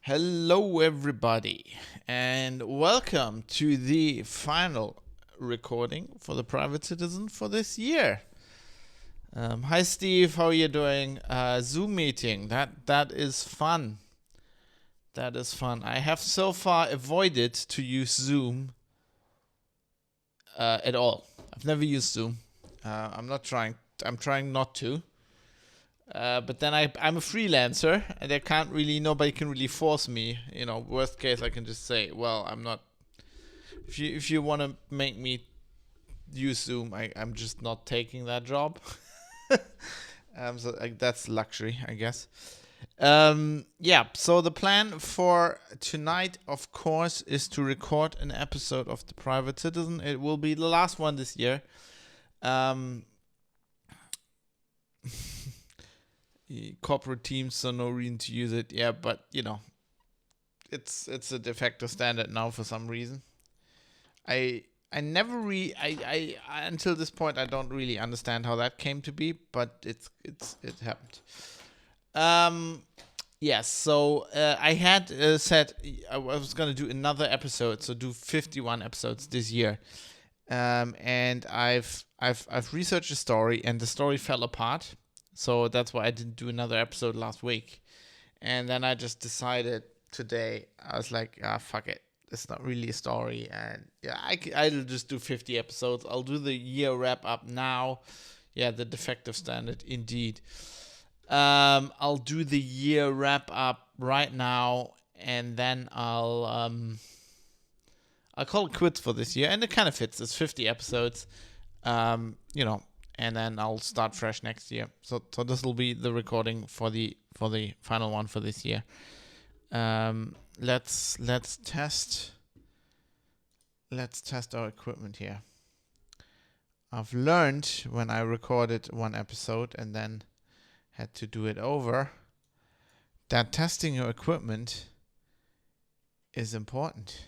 Hello, everybody, and welcome to the final recording for the Private Citizen for this year. Hi, Steve. How are you doing? Zoom meeting. That is fun. That is fun. I have so far avoided to use Zoom at all. I've never used Zoom. I'm not trying. I'm trying not to. But then I'm a freelancer, and nobody can really force me. Worst case, I can just say, well, I'm not. If you want to make me use Zoom, I'm just not taking that job. That's luxury, I guess. So the plan for tonight, of course, is to record an episode of The Private Citizen. It will be the last one this year. Corporate teams, so no reason to use it. Yeah, but it's a de facto standard now for some reason. I never I until this point I don't really understand how that came to be, but it happened. Yes. So I had said I was gonna do another episode, so do 51 episodes this year. And I've researched the story, and the story fell apart. So that's why I didn't do another episode last week. And then I just decided today, I was like, fuck it. It's not really a story. And yeah, I'll just do 50 episodes. I'll do the year wrap up now. Yeah, the defective standard, indeed. I'll do the year wrap up right now. And then I'll call it quits for this year. And it kind of fits. It's 50 episodes. And then I'll start fresh next year. So this will be the recording for the final one for this year. Let's test our equipment here. I've learned when I recorded one episode and then had to do it over that testing your equipment is important.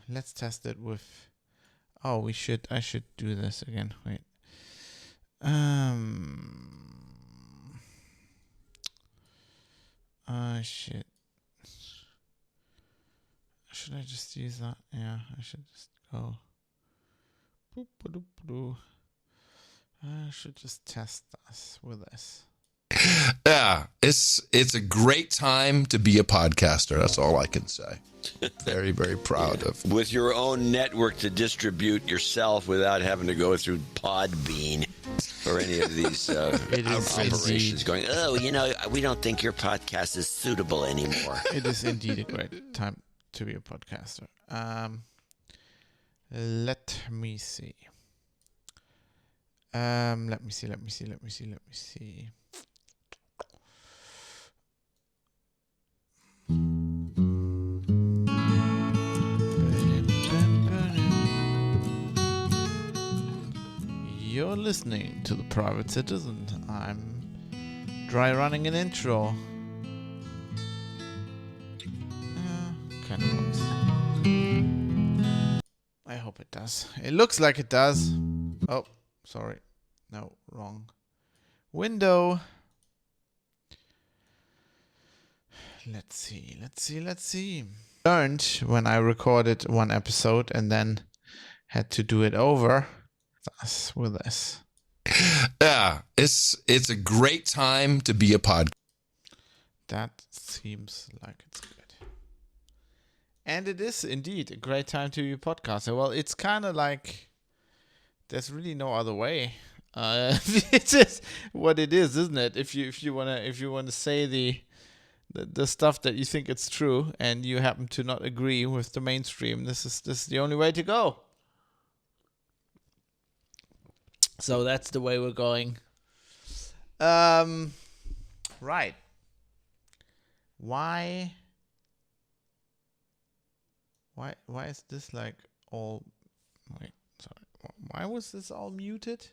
Let's test it with. Oh, I should do this again. Wait. Shit. Should I just use that? Yeah, I should just go. I should just test this with this. Yeah, it's a great time to be a podcaster. That's all I can say. Very, very proud of. With your own network to distribute yourself without having to go through Podbean or any of these operations going, we don't think your podcast is suitable anymore. It is indeed a great time to be a podcaster. Let me see. Let me see. You're listening to The Private Citizen. I'm dry running an intro. Kind of works. I hope it does. It looks like it does. Oh, sorry. No, wrong window. Let's see. Learned when I recorded one episode and then had to do it over. With this. Yeah, it's a great time to be a pod. That seems like it's good. And it is indeed a great time to be a podcaster. Well, it's kind of like there's really no other way. It's just what it is, isn't it? If you wanna say the stuff that you think it's true and you happen to not agree with the mainstream, this is the only way to go. So that's the way we're going. Right. Why is this like all? Wait, sorry. Why was this all muted?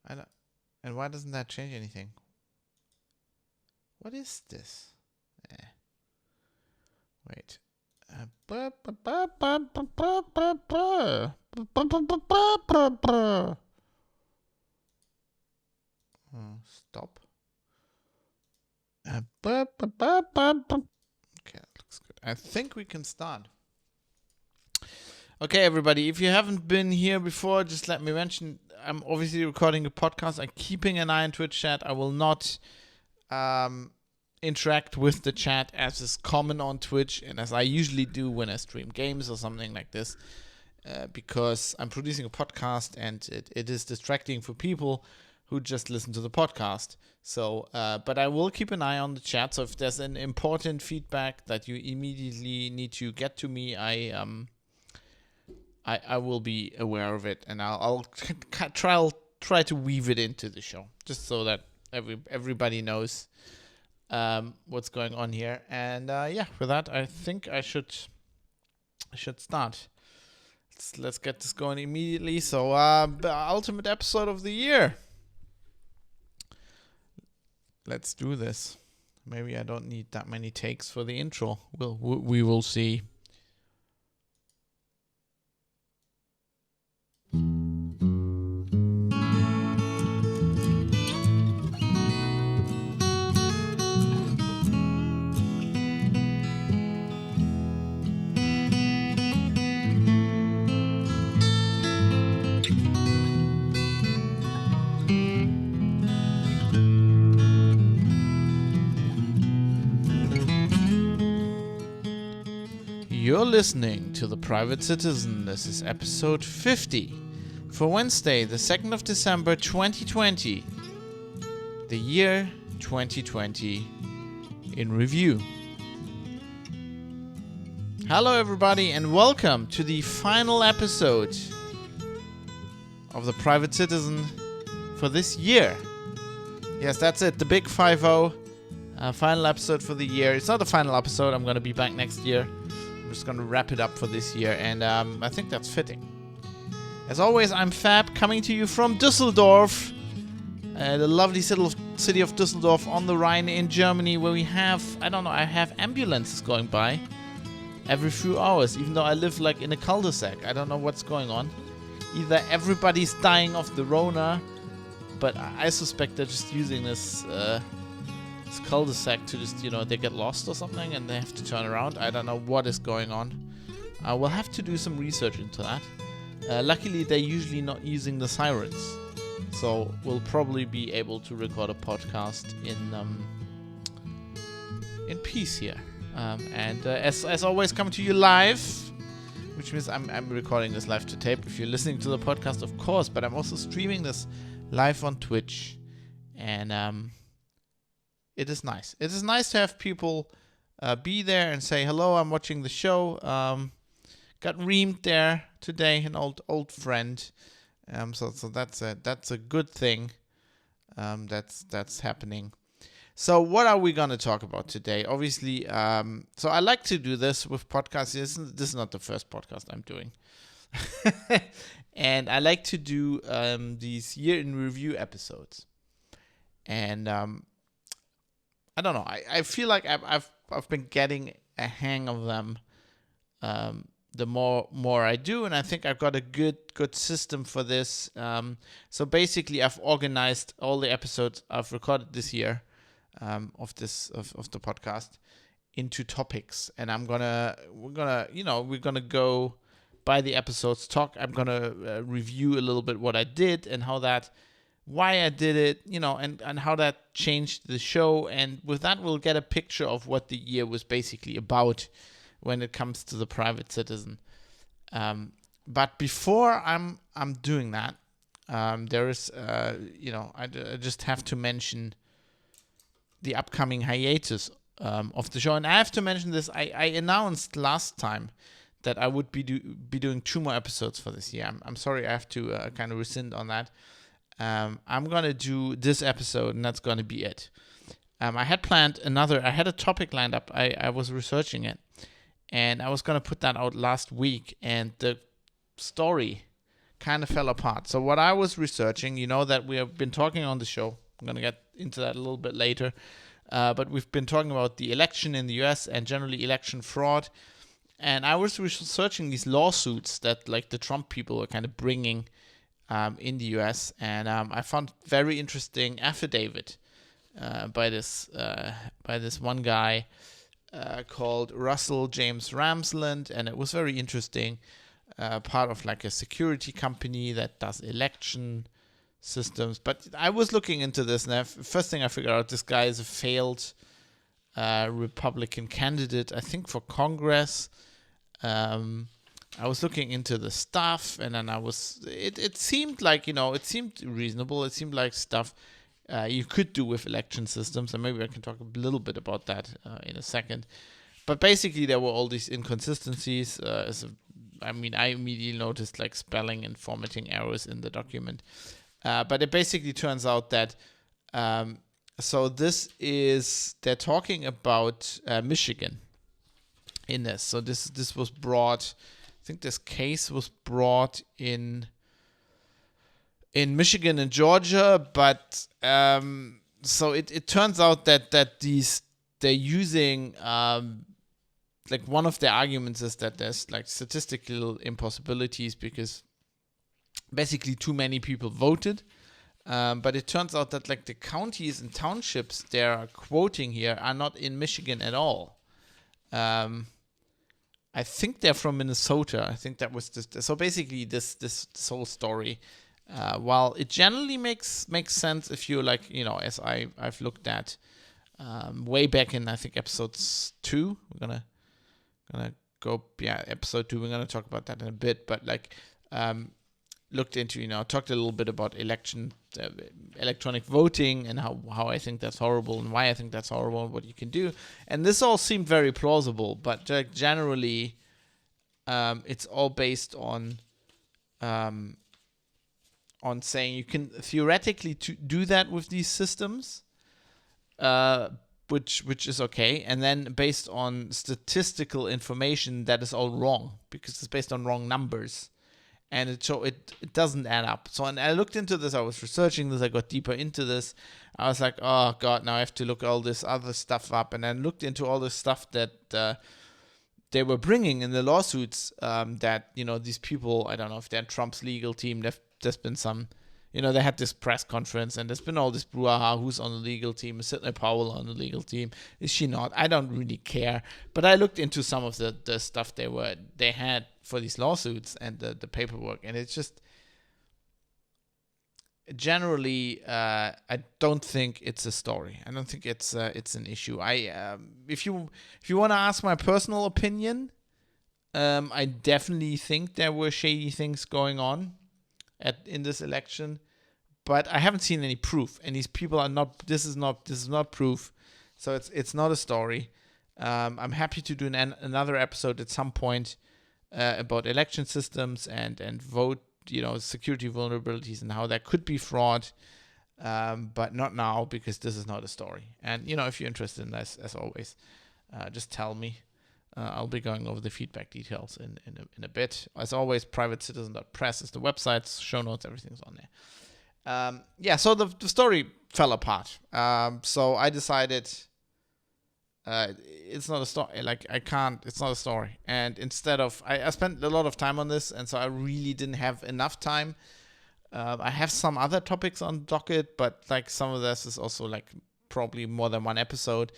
And why doesn't that change anything? What is this? Wait. Stop. think we can start. Okay, everybody, if you haven't been here before, just let me mention, I'm obviously recording a podcast. I'm keeping an eye on Twitch chat. I will not interact with the chat as is common on Twitch and as I usually do when I stream games or something like this, because I'm producing a podcast and it is distracting for people who just listen to the podcast. So, but I will keep an eye on the chat. So if there's an important feedback that you immediately need to get to me, I will be aware of it, and I'll try to weave it into the show, just so that everybody knows what's going on here. And with that, I think I should start. Let's get this going immediately. So, ultimate episode of the year. Let's do this. Maybe I don't need that many takes for the intro. We will see. You're listening to The Private Citizen. This is episode 50 for Wednesday, the 2nd of December 2020. The year 2020 in review. Hello everybody and welcome to the final episode of The Private Citizen for this year. Yes, that's it, the big 5-0. Final episode for the year. It's not the final episode, I'm going to be back next year. I'm just going to wrap it up for this year, and I think that's fitting. As always, I'm Fab, coming to you from Düsseldorf, the lovely city of Düsseldorf on the Rhine in Germany, where we have, I have ambulances going by every few hours, even though I live like in a cul-de-sac. I don't know what's going on. Either everybody's dying of the Rona, but I suspect they're just using this cul-de-sac to just, they get lost or something and they have to turn around. I don't know what is going on. We'll have to do some research into that. Luckily, they're usually not using the sirens, so we'll probably be able to record a podcast in peace here. And as always, coming to you live, which means I'm recording this live to tape. If you're listening to the podcast, of course, but I'm also streaming this live on Twitch, and it is nice. It is nice to have people be there and say, hello, I'm watching the show. Got reamed there today, an old friend. So that's a good thing. That's happening. So what are we going to talk about today? Obviously, so I like to do this with podcasts. This is not the first podcast I'm doing. And I like to do these year in review episodes. And I don't know. I feel like I've been getting a hang of them the more I do, and I think I've got a good system for this. So basically, I've organized all the episodes I've recorded this year of the podcast into topics, and we're gonna go by the episodes. I'm gonna review a little bit what I did and why I did it, and how that changed the show. And with that, we'll get a picture of what the year was basically about when it comes to The Private Citizen. But before I'm doing that, there is, I just have to mention the upcoming hiatus of the show. And I have to mention this. I announced last time that I would be doing 2 more episodes for this year. I'm sorry, I have to kind of rescind on that. I'm going to do this episode, and that's going to be it. I had a topic lined up. I was researching it, and I was going to put that out last week, and the story kind of fell apart. So what I was researching, that we have been talking on the show, I'm going to get into that a little bit later, but we've been talking about the election in the US and generally election fraud, and I was researching these lawsuits that like the Trump people are kind of bringing in the US, and I found very interesting affidavit by this one guy called Russell James Ramsland, and it was very interesting. Part of like a security company that does election systems. But I was looking into this, and first thing I figured out, this guy is a failed Republican candidate, I think, for Congress. I was looking into the stuff, and then it seemed like, it seemed reasonable. It seemed like stuff you could do with election systems, and maybe I can talk a little bit about that in a second. But basically, there were all these inconsistencies. I immediately noticed like spelling and formatting errors in the document. But it basically turns out that, so they're talking about Michigan in this. So this was brought, I think this case was brought in Michigan and Georgia, but so it turns out that they're using, like one of the arguments is that there's like statistical impossibilities because basically too many people voted. But it turns out that like the counties and townships they're quoting here are not in Michigan at all. I think they're from Minnesota. I think that was so basically this whole story, while it generally makes sense if you like, as I've looked at way back in, I think episode 2, we're gonna go, episode 2, we're gonna talk about that in a bit, but like looked into, talked a little bit about electronic voting and how I think that's horrible and why I think that's horrible and what you can do. And this all seemed very plausible, but generally it's all based on saying you can theoretically do that with these systems, which is okay, and then based on statistical information that is all wrong because it's based on wrong numbers. And it doesn't add up. So, and I looked into this. I was researching this. I got deeper into this. I was like, oh God, now I have to look all this other stuff up. And then looked into all this stuff that they were bringing in the lawsuits. That these people, I don't know if they're Trump's legal team. There's been some, they had this press conference, and there's been all this brouhaha. Who's on the legal team? Is Sidney Powell on the legal team? Is she not? I don't really care. But I looked into some of the stuff they had for these lawsuits and the paperwork, and it's just generally I don't think it's a story. I don't think it's an issue. If you want to ask my personal opinion, I definitely think there were shady things going on in this election, but I haven't seen any proof, and these people are not. This is not proof, so it's not a story. I'm happy to do another episode at some point about election systems and vote, security vulnerabilities and how that could be fraud, but not now because this is not a story. And if you're interested in this, as always, just tell me. I'll be going over the feedback details in a bit. As always, privatecitizen.press is the website, show notes, everything's on there. So the story fell apart. So I decided it's not a story. Like, it's not a story. And instead of, I spent a lot of time on this, and so I really didn't have enough time. I have some other topics on docket, but like some of this is also like probably more than one episode,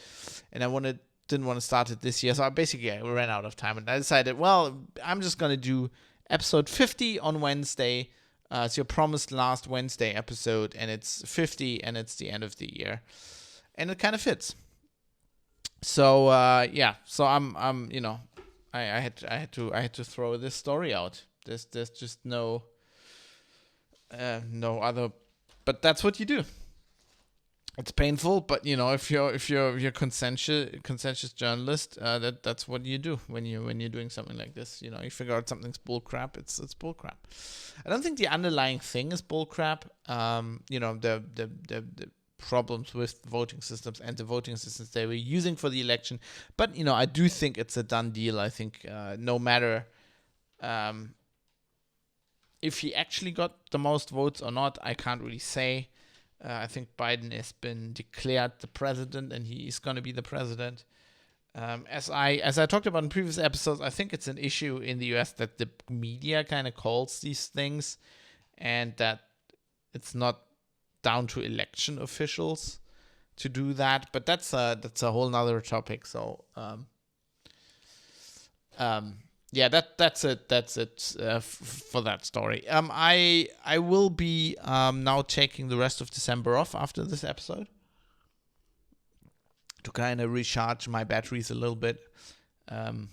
and I didn't want to start it this year, so I ran out of time, and I decided, well, I'm just gonna do episode 50 on Wednesday. It's your promised last Wednesday episode, and it's 50, and it's the end of the year, and it kind of fits. So so I'm I had to throw this story out. There's just no other, but that's what you do. It's painful, but if you're conscientious journalist, that's what you do when you're doing something like this. You figure out something's bullcrap. It's bullcrap. I don't think the underlying thing is bullcrap. The problems with voting systems and the voting systems they were using for the election, but I do think it's a done deal. I think no matter if he actually got the most votes or not, I can't really say. I think Biden has been declared the president, and he is going to be the president. As I talked about in previous episodes, I think it's an issue in the US that the media kind of calls these things, and that it's not down to election officials. to do that, but that's a whole nother topic. So yeah, that's it for that story. I will be now taking the rest of December off after this episode to kind of recharge my batteries a little bit, and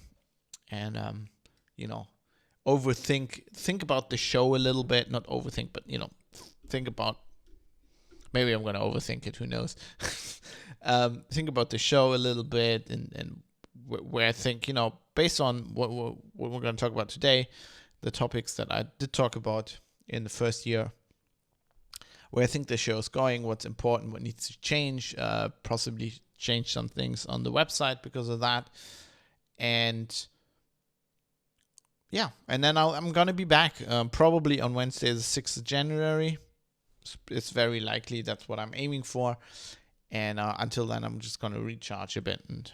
think about the show a little bit. Not overthink, but think about. Maybe I'm gonna overthink it. Who knows? Think about the show a little bit, and where I think, based on what we're going to talk about today, the topics that I did talk about in the first year, where I think the show is going, what's important, what needs to change, possibly change some things on the website because of that. And yeah, and then I'm going to be back probably on Wednesday, the 6th of January. It's very likely that's what I'm aiming for. And until then, I'm just going to recharge a bit and,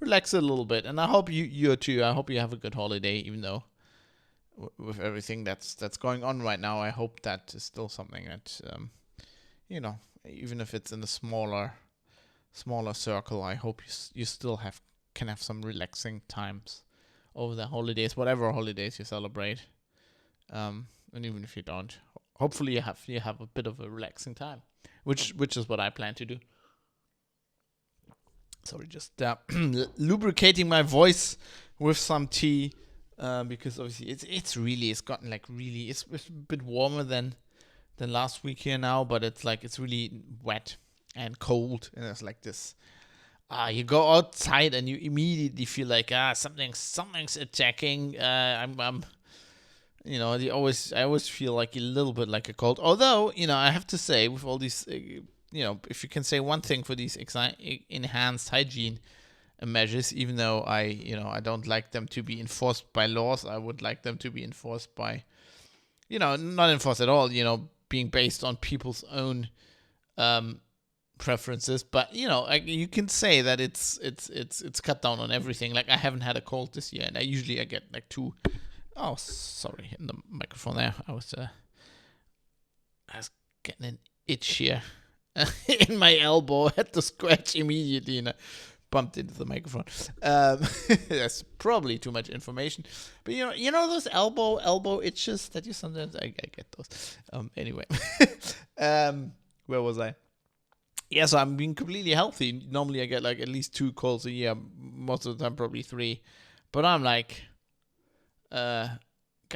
relax a little bit. And I hope you too. I hope you have a good holiday, even though with everything that's going on right now, I hope that is still something that, even if it's in a smaller circle, I hope you still can have some relaxing times over the holidays, whatever holidays you celebrate. And even if you don't, hopefully you have a bit of a relaxing time, which is what I plan to do. Sorry, just lubricating my voice with some tea, because obviously it's gotten it's a bit warmer than last week here now, but it's really wet and cold, and it's like this. You go outside and you immediately feel like something's attacking. I always feel like a little bit like a cold. Although I have to say, with all these. If you can say one thing for these enhanced hygiene measures, even though I don't like them to be enforced by laws, I would like them to be enforced by, not enforced at all, being based on people's own preferences. But you can say that it's cut down on everything. Like, I haven't had a cold this year, and I get like 2. Oh, sorry, hitting the microphone there. I was getting an itch here. In my elbow, I had to scratch immediately, and I bumped into the microphone. That's probably too much information, but those elbow itches that you sometimes I get those. Anyway, where was I? Yeah, so I'm being completely healthy. Normally I get like at least 2 colds a year. Most of the time probably 3, but I'm like, got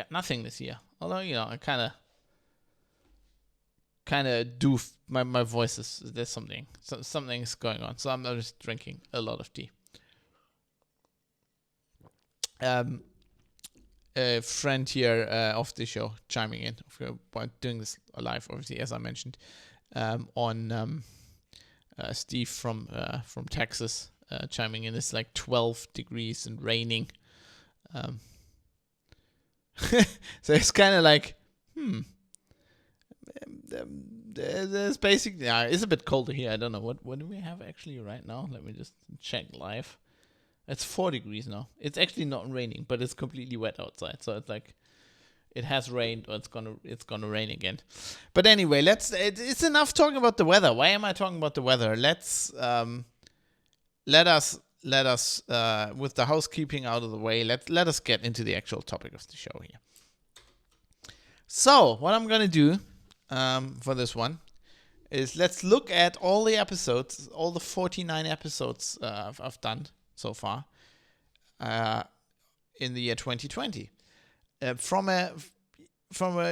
nothing this year. Although I kind of do my voice is, there's something's going on, so I'm just drinking a lot of tea. A friend here of the show chiming in about doing this live, obviously, as I mentioned, on Steve from Texas chiming in. It's like 12 degrees and raining, so it's kind of like there's basically it's a bit colder here. I don't know what do we have actually right now. Let me just check live. It's 4 degrees now. It's actually not raining, but it's completely wet outside. So it's like it has rained, or it's gonna rain again. But anyway, it's enough talking about the weather. Why am I talking about the weather? Let us with the housekeeping out of the way, let us get into the actual topic of the show here. So what I'm gonna do for this one is let's look at all the episodes, all the 49 episodes I've done so far in the year 2020. From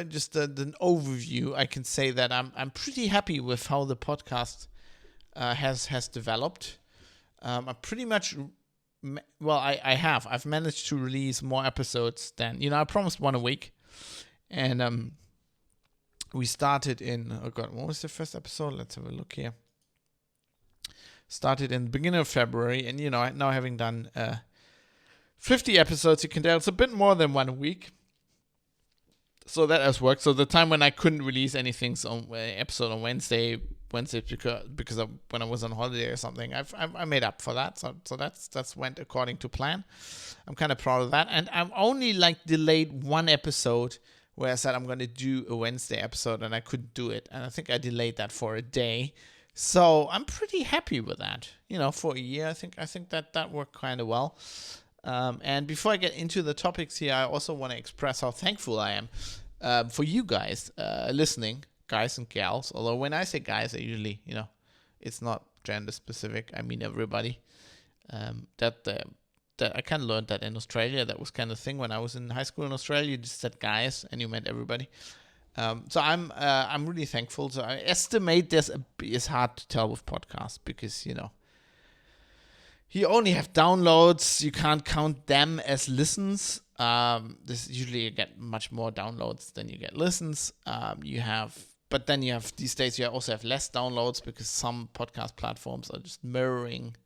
just an overview, I can say that I'm pretty happy with how the podcast has developed. I pretty much, I've managed to release more episodes than, I promised one a week, and we started in, what was the first episode? Let's have a look here. Started in the beginning of February, and now having done 50 episodes, you can tell it's a bit more than 1 week. So that has worked. So the time when I couldn't release anything on episode on Wednesday because when I was on holiday or something, I made up for that. So that's went according to plan. I'm kind of proud of that, and I'm only delayed one episode where I said I'm going to do a Wednesday episode, and I couldn't do it, and I think I delayed that for a day. So I'm pretty happy with that. For a year, I think that worked kind of well. And before I get into the topics here, I also want to express how thankful I am for you guys listening, guys and gals. Although when I say guys, I usually, it's not gender specific. I mean everybody. That I kind of learned that in Australia. That was kind of thing when I was in high school in Australia. You just said guys and you meant everybody. So I'm really thankful. So I estimate it's hard to tell with podcasts because you only have downloads. You can't count them as listens. This usually you get much more downloads than you get listens. But then you have these days you also have less downloads because some podcast platforms are just mirroring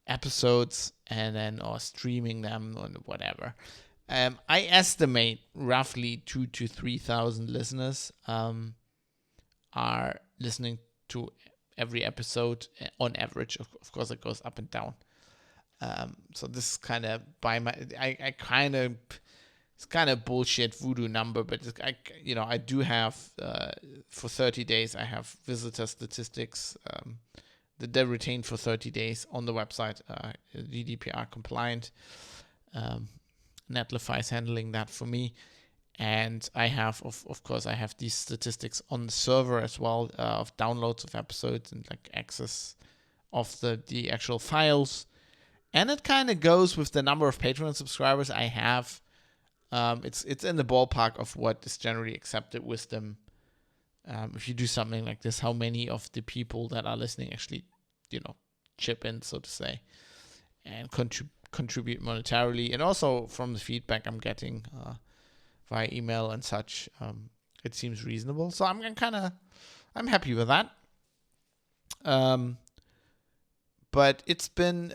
episodes and then or streaming them or whatever. I estimate roughly 2,000 to 3,000 listeners are listening to every episode on average. Of course, it goes up and down. So this is kind of it's kind of bullshit voodoo number, but I do have for 30 days I have visitor statistics that they're retained for 30 days on the website, GDPR compliant. Netlify is handling that for me, and I have of course I have these statistics on the server as well of downloads of episodes and like access of the actual files, and it kind of goes with the number of Patreon subscribers I have. It's in the ballpark of what is generally accepted wisdom. If you do something like this, how many of the people that are listening actually, chip in, so to say, and contribute monetarily, and also from the feedback I'm getting via email and such, it seems reasonable. So I'm happy with that. But it's been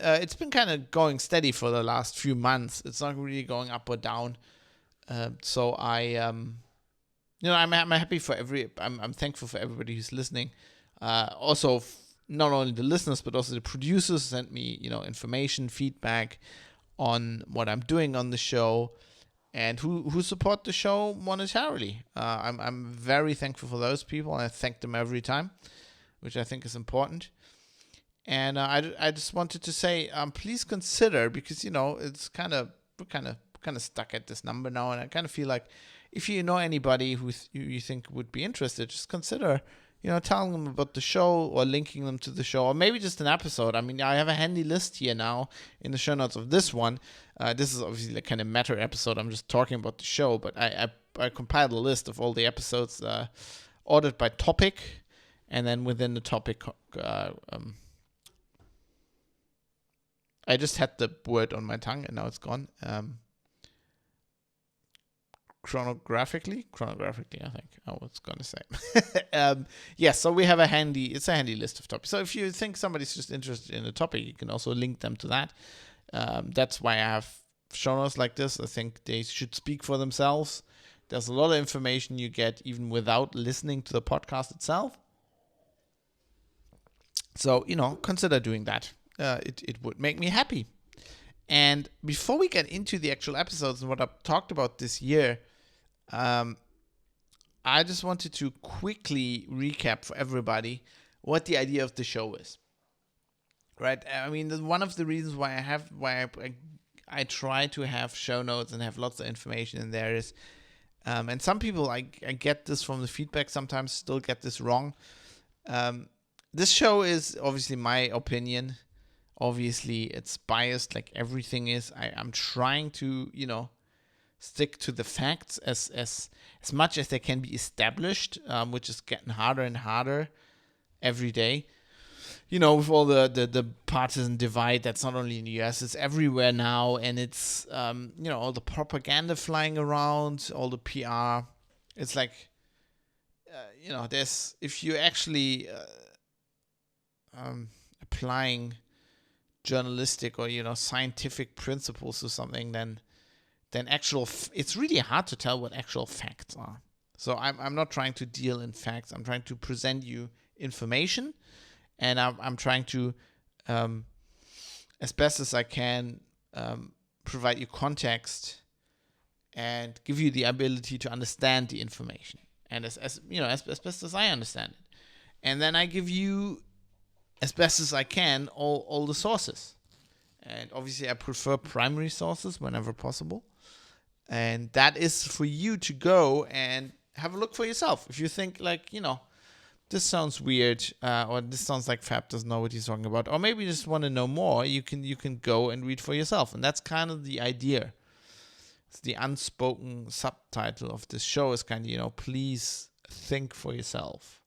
kind of going steady for the last few months. It's not really going up or down. So I'm happy for I'm thankful for everybody who's listening. Also, not only the listeners but also the producers sent me information, feedback on what I'm doing on the show, and who support the show monetarily. I'm very thankful for those people, and I thank them every time, which I think is important. And I just wanted to say, please consider, because it's we're kind of stuck at this number now, and I kind of feel like if you know anybody who you think would be interested, just consider telling them about the show or linking them to the show, or maybe just an episode. I mean, I have a handy list here now in the show notes of this one. This is obviously like kind of meta episode. I'm just talking about the show, but I compiled a list of all the episodes ordered by topic, and then within the topic, I just had the word on my tongue and now it's gone. Chronographically, I think I was going to say. So we have a handy list of topics. So if you think somebody's just interested in a topic, you can also link them to that. That's why I have show notes like this. I think they should speak for themselves. There's a lot of information you get even without listening to the podcast itself. So, consider doing that. It would make me happy. And before we get into the actual episodes and what I've talked about this year, I just wanted to quickly recap for everybody what the idea of the show is. Right? I mean, one of the reasons why I try to have show notes and have lots of information in there is, and some people, I get this from the feedback, sometimes still get this wrong. This show is obviously my opinion. Obviously, it's biased like everything is. I'm trying to, stick to the facts as much as they can be established, which is getting harder and harder every day. With all the partisan divide that's not only in the US, it's everywhere now, and it's, all the propaganda flying around, all the PR. It's like, if you actually applying journalistic or scientific principles to something, then it's really hard to tell what actual facts are. So I'm not trying to deal in facts. I'm trying to present you information, and I'm trying to, as best as I can, provide you context and give you the ability to understand the information, and as best as I understand it. And then I give you as best as I can all the sources. And obviously I prefer primary sources whenever possible. And that is for you to go and have a look for yourself. If you think like, this sounds weird, or this sounds like Fab doesn't know what he's talking about, or maybe you just want to know more, you can go and read for yourself. And that's kind of the idea. It's the unspoken subtitle of this show is kind of, please think for yourself.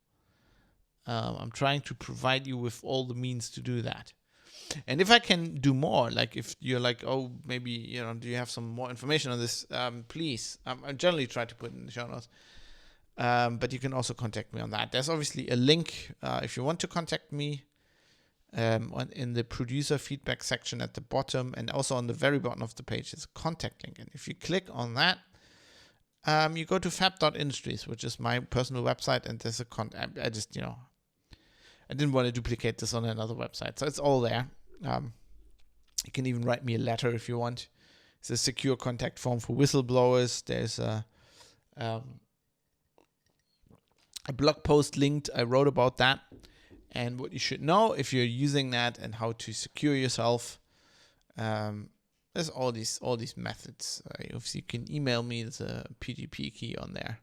I'm trying to provide you with all the means to do that. And if I can do more, like if you're like, oh, maybe, do you have some more information on this? Please. I generally try to put it in the show notes. But you can also contact me on that. There's obviously a link if you want to contact me in the producer feedback section at the bottom, and also on the very bottom of the page is a contact link. And if you click on that, you go to fab.industries, which is my personal website, and there's a I just, I didn't want to duplicate this on another website. So it's all there. You can even write me a letter if you want. It's a secure contact form for whistleblowers. There's a blog post linked. I wrote about that and what you should know if you're using that and how to secure yourself. There's all these methods. Obviously, you can email me. There's a PGP key on there.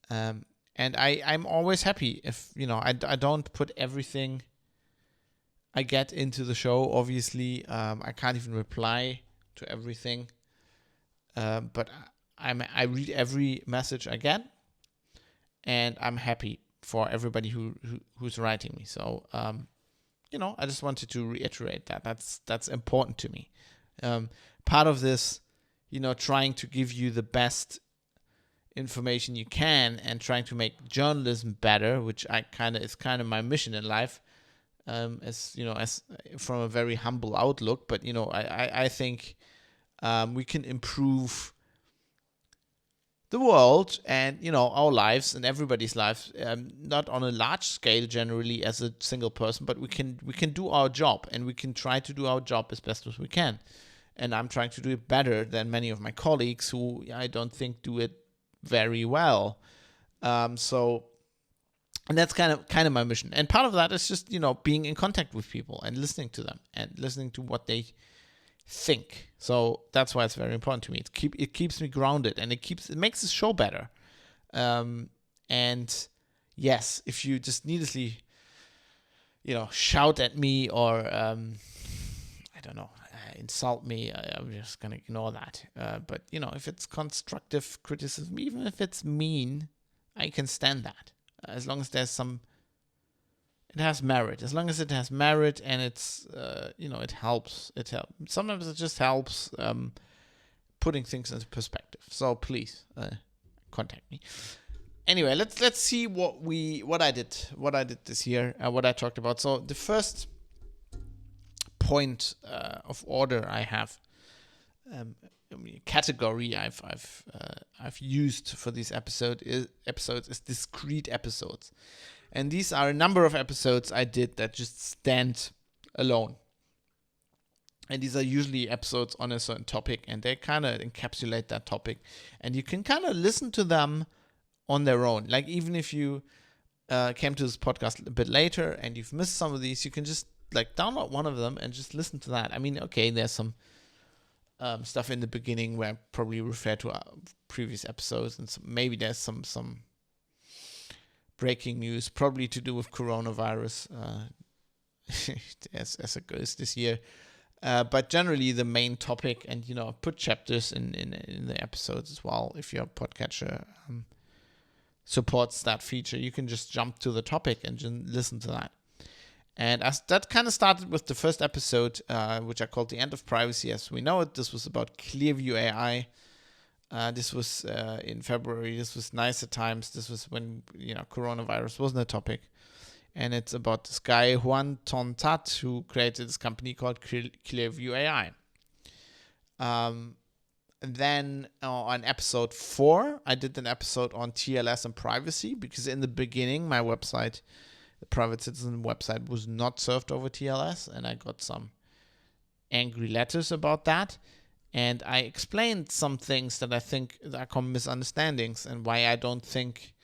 And I'm always happy if, I don't put everything I get into the show. Obviously, I can't even reply to everything. But I read every message I get. And I'm happy for everybody who's writing me. So, I just wanted to reiterate that. That's important to me. Part of this, trying to give you the best information you can and trying to make journalism better, which is kind of my mission in life, as from a very humble outlook. But I think we can improve the world and our lives and everybody's lives, not on a large scale generally as a single person, but we can do our job, and we can try to do our job as best as we can. And I'm trying to do it better than many of my colleagues who I don't think do it very well. And that's kind of my mission. And part of that is just being in contact with people and listening to them and listening to what they think. So that's why it's very important to me. It keeps me grounded, and it makes the show better. And yes, if you just needlessly, shout at me or I don't know, insult me, I'm just gonna ignore that. But if it's constructive criticism, even if it's mean, I can stand that as long as there's it has merit. As long as it has merit and it's, it helps. Sometimes it just helps putting things into perspective. So please contact me. Anyway, let's see what I did this year, what I talked about. So the first point of order I have, category I've used for these episodes is discrete episodes. And these are a number of episodes I did that just stand alone. And these are usually episodes on a certain topic, and they kind of encapsulate that topic. And you can kind of listen to them on their own. Like, even if you came to this podcast a bit later and you've missed some of these, you can just download one of them and just listen to that. I mean, okay, there's some stuff in the beginning where I probably refer to previous episodes, and maybe there's some breaking news, probably to do with coronavirus, as it goes this year. But generally the main topic, and put chapters in the episodes as well. If your podcatcher supports that feature, you can just jump to the topic and just listen to that. And as that kind of started with the first episode, which I called The End of Privacy As We Know It. This was about Clearview AI. This was in February. This was nicer times. This was when coronavirus wasn't a topic. And it's about this guy, Hoan Ton-That, who created this company called Clearview AI. And then on episode 4, I did an episode on TLS and privacy, because in the beginning, my website, the Private Citizen website, was not served over TLS, and I got some angry letters about that. And I explained some things that I think are common misunderstandings, and why I don't think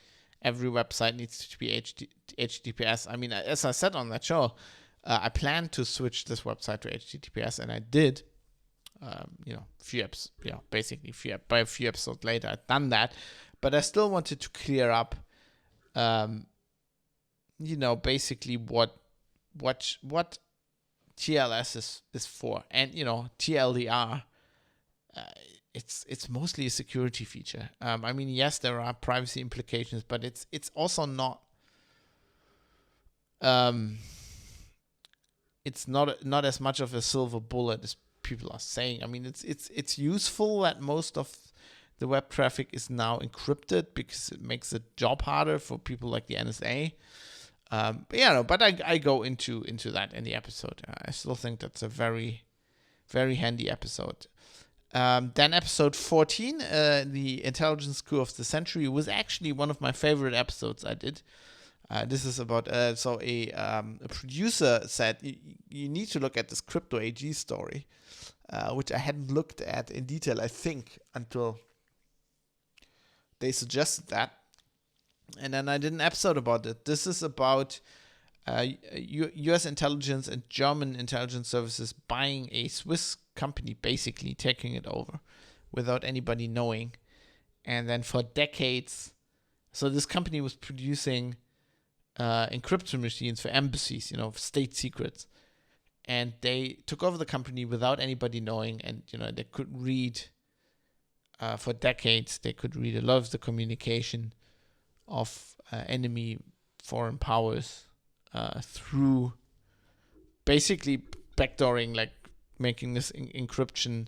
every website needs to be HTTPS. I mean, as I said on that show, I planned to switch this website to HTTPS, and I did. By a few episodes later, I'd done that, but I still wanted to clear up, basically what TLS is for, and TLDR. It's mostly a security feature. I mean, yes, there are privacy implications, but it's also not. It's not as much of a silver bullet as people are saying. I mean, it's useful that most of the web traffic is now encrypted because it makes the job harder for people like the NSA. But I go into that in the episode. I still think that's a very, very handy episode. Then episode 14, the intelligence coup of the century, was actually one of my favorite episodes I did. This is about a producer said you need to look at this Crypto AG story, which I hadn't looked at in detail, I think, until they suggested that. And then I did an episode about it. This is about U.S. intelligence and German intelligence services buying a Swiss company, basically taking it over without anybody knowing. And then for decades, so this company was producing encryption machines for embassies, state secrets. And they took over the company without anybody knowing. And, they could read, for decades, they could read a lot of the communication of enemy foreign powers through basically backdooring, like making this encryption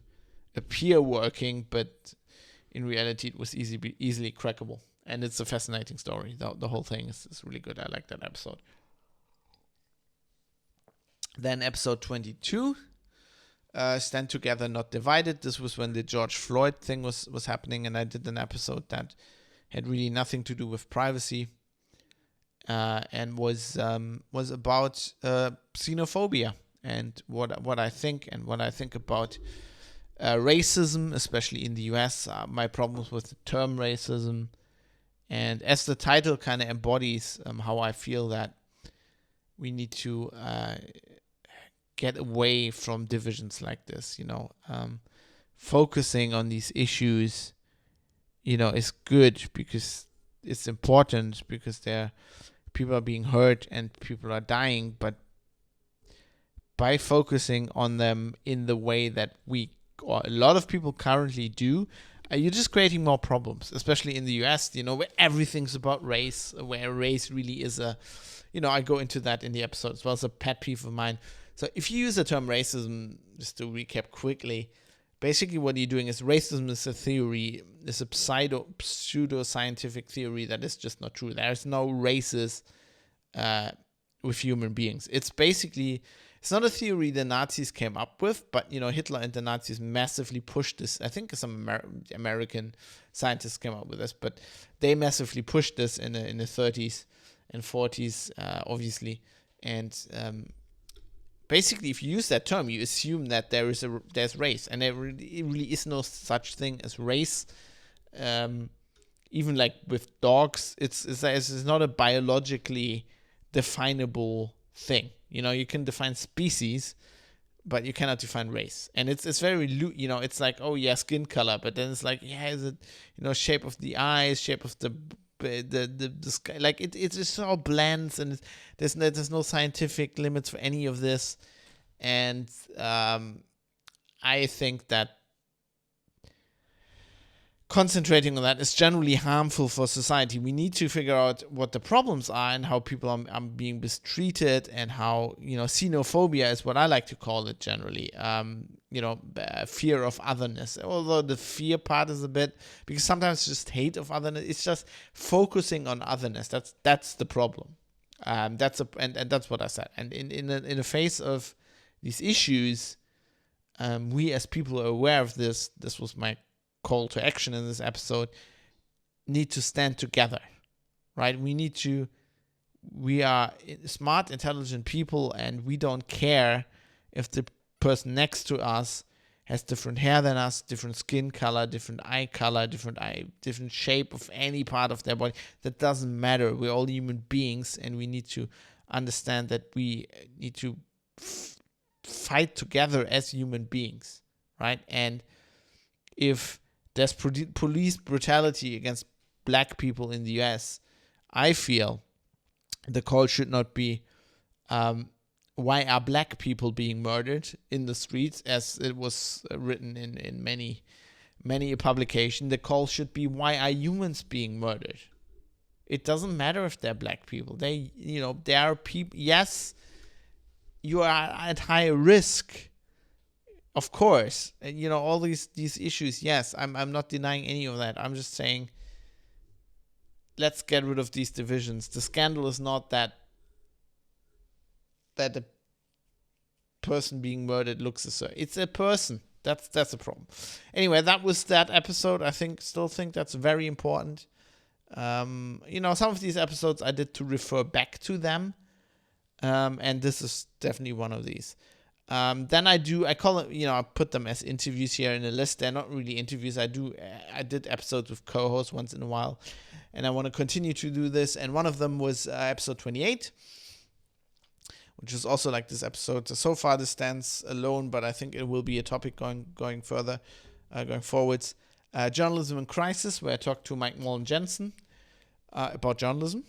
appear working, but in reality it was easily crackable. And it's a fascinating story. The whole thing is really good. I like that episode. Then episode 22, Stand Together, Not Divided. This was when the George Floyd thing was happening, and I did an episode that had really nothing to do with privacy, and was about xenophobia and what I think about racism, especially in the US. My problems with the term racism, and as the title kind of embodies how I feel that we need to get away from divisions like this. Focusing on these issues, is good because it's important, because people are being hurt and people are dying, but by focusing on them in the way that or a lot of people currently do, you're just creating more problems, especially in the US, where everything's about race, where race really is I go into that in the episode as well. It's a pet peeve of mine. So if you use the term racism, just to recap quickly, basically what you're doing is racism is a theory, is a pseudo-scientific theory that is just not true. There's no races with human beings. It's not a theory the Nazis came up with, but, Hitler and the Nazis massively pushed this. I think some American scientists came up with this, but they massively pushed this in the 30s and 40s, obviously. And basically, if you use that term, you assume that there's race, and there really is no such thing as race. Even like with dogs, it's not a biologically definable thing. You can define species, but you cannot define race. And it's very, it's like, oh yeah, skin color, but then it's like, yeah, is it, shape of the eyes, shape of the sky, like it just all blends, and there's no scientific limits for any of this. And I think that concentrating on that is generally harmful for society. We need to figure out what the problems are and how people are being mistreated, and how, xenophobia is what I like to call it generally. Fear of otherness. Although the fear part is a bit, because sometimes it's just hate of otherness. It's just focusing on otherness. That's the problem. And that's what I said. And in the face of these issues, we as people are aware of this. This was my call to action in this episode, need to stand together, right? We are smart, intelligent people, and we don't care if the person next to us has different hair than us, different skin color, different eye color, different shape of any part of their body. That doesn't matter. We're all human beings, and we need to understand that we need to fight together as human beings, right? And if there's police brutality against black people in the US, I feel the call should not be why are black people being murdered in the streets, as it was written in many a publication. The call should be, why are humans being murdered? It doesn't matter if they're black people. They are people. Yes, you are at higher risk, of course. And, all these issues. Yes, I'm not denying any of that. I'm just saying, let's get rid of these divisions. The scandal is not that the person being murdered looks a certain. It's a person. That's a problem. Anyway, that was that episode. I still think that's very important. Some of these episodes I did to refer back to them, and this is definitely one of these. Then I call it, I put them as interviews here in the list. They're not really interviews. I did episodes with co-hosts once in a while, and I want to continue to do this. And one of them was episode 28, which is also like this episode. So far, this stands alone, but I think it will be a topic going further, going forwards. Journalism in Crisis, where I talked to Mike Mullen Jensen about journalism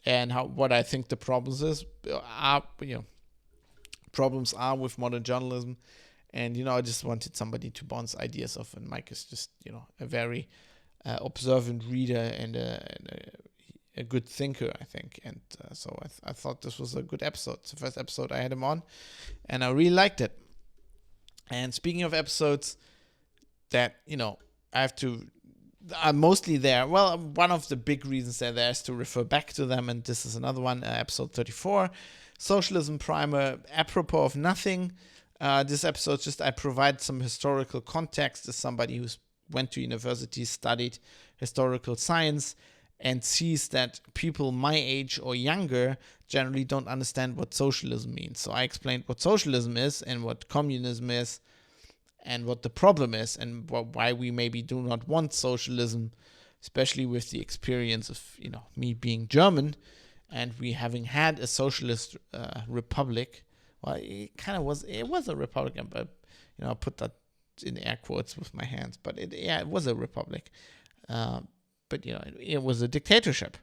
and what I think the problems are with modern journalism. And I just wanted somebody to bounce ideas off, and Mike is just a very observant reader and a good thinker, I think. And so I thought this was a good episode. It's the first episode I had him on, and I really liked it. And speaking of episodes that, I'm mostly there. Well, one of the big reasons they're there is to refer back to them, and this is another one, episode 34, Socialism Primer, apropos of nothing. This episode I provide some historical context as somebody who's went to university, studied historical science, and sees that people my age or younger generally don't understand what socialism means. So I explained what socialism is and what communism is and what the problem is and why we maybe do not want socialism, especially with the experience of, me being German and we having had a socialist republic. Well, it was a republic, but, I put that in air quotes with my hands, but it was a republic. But, it was a dictatorship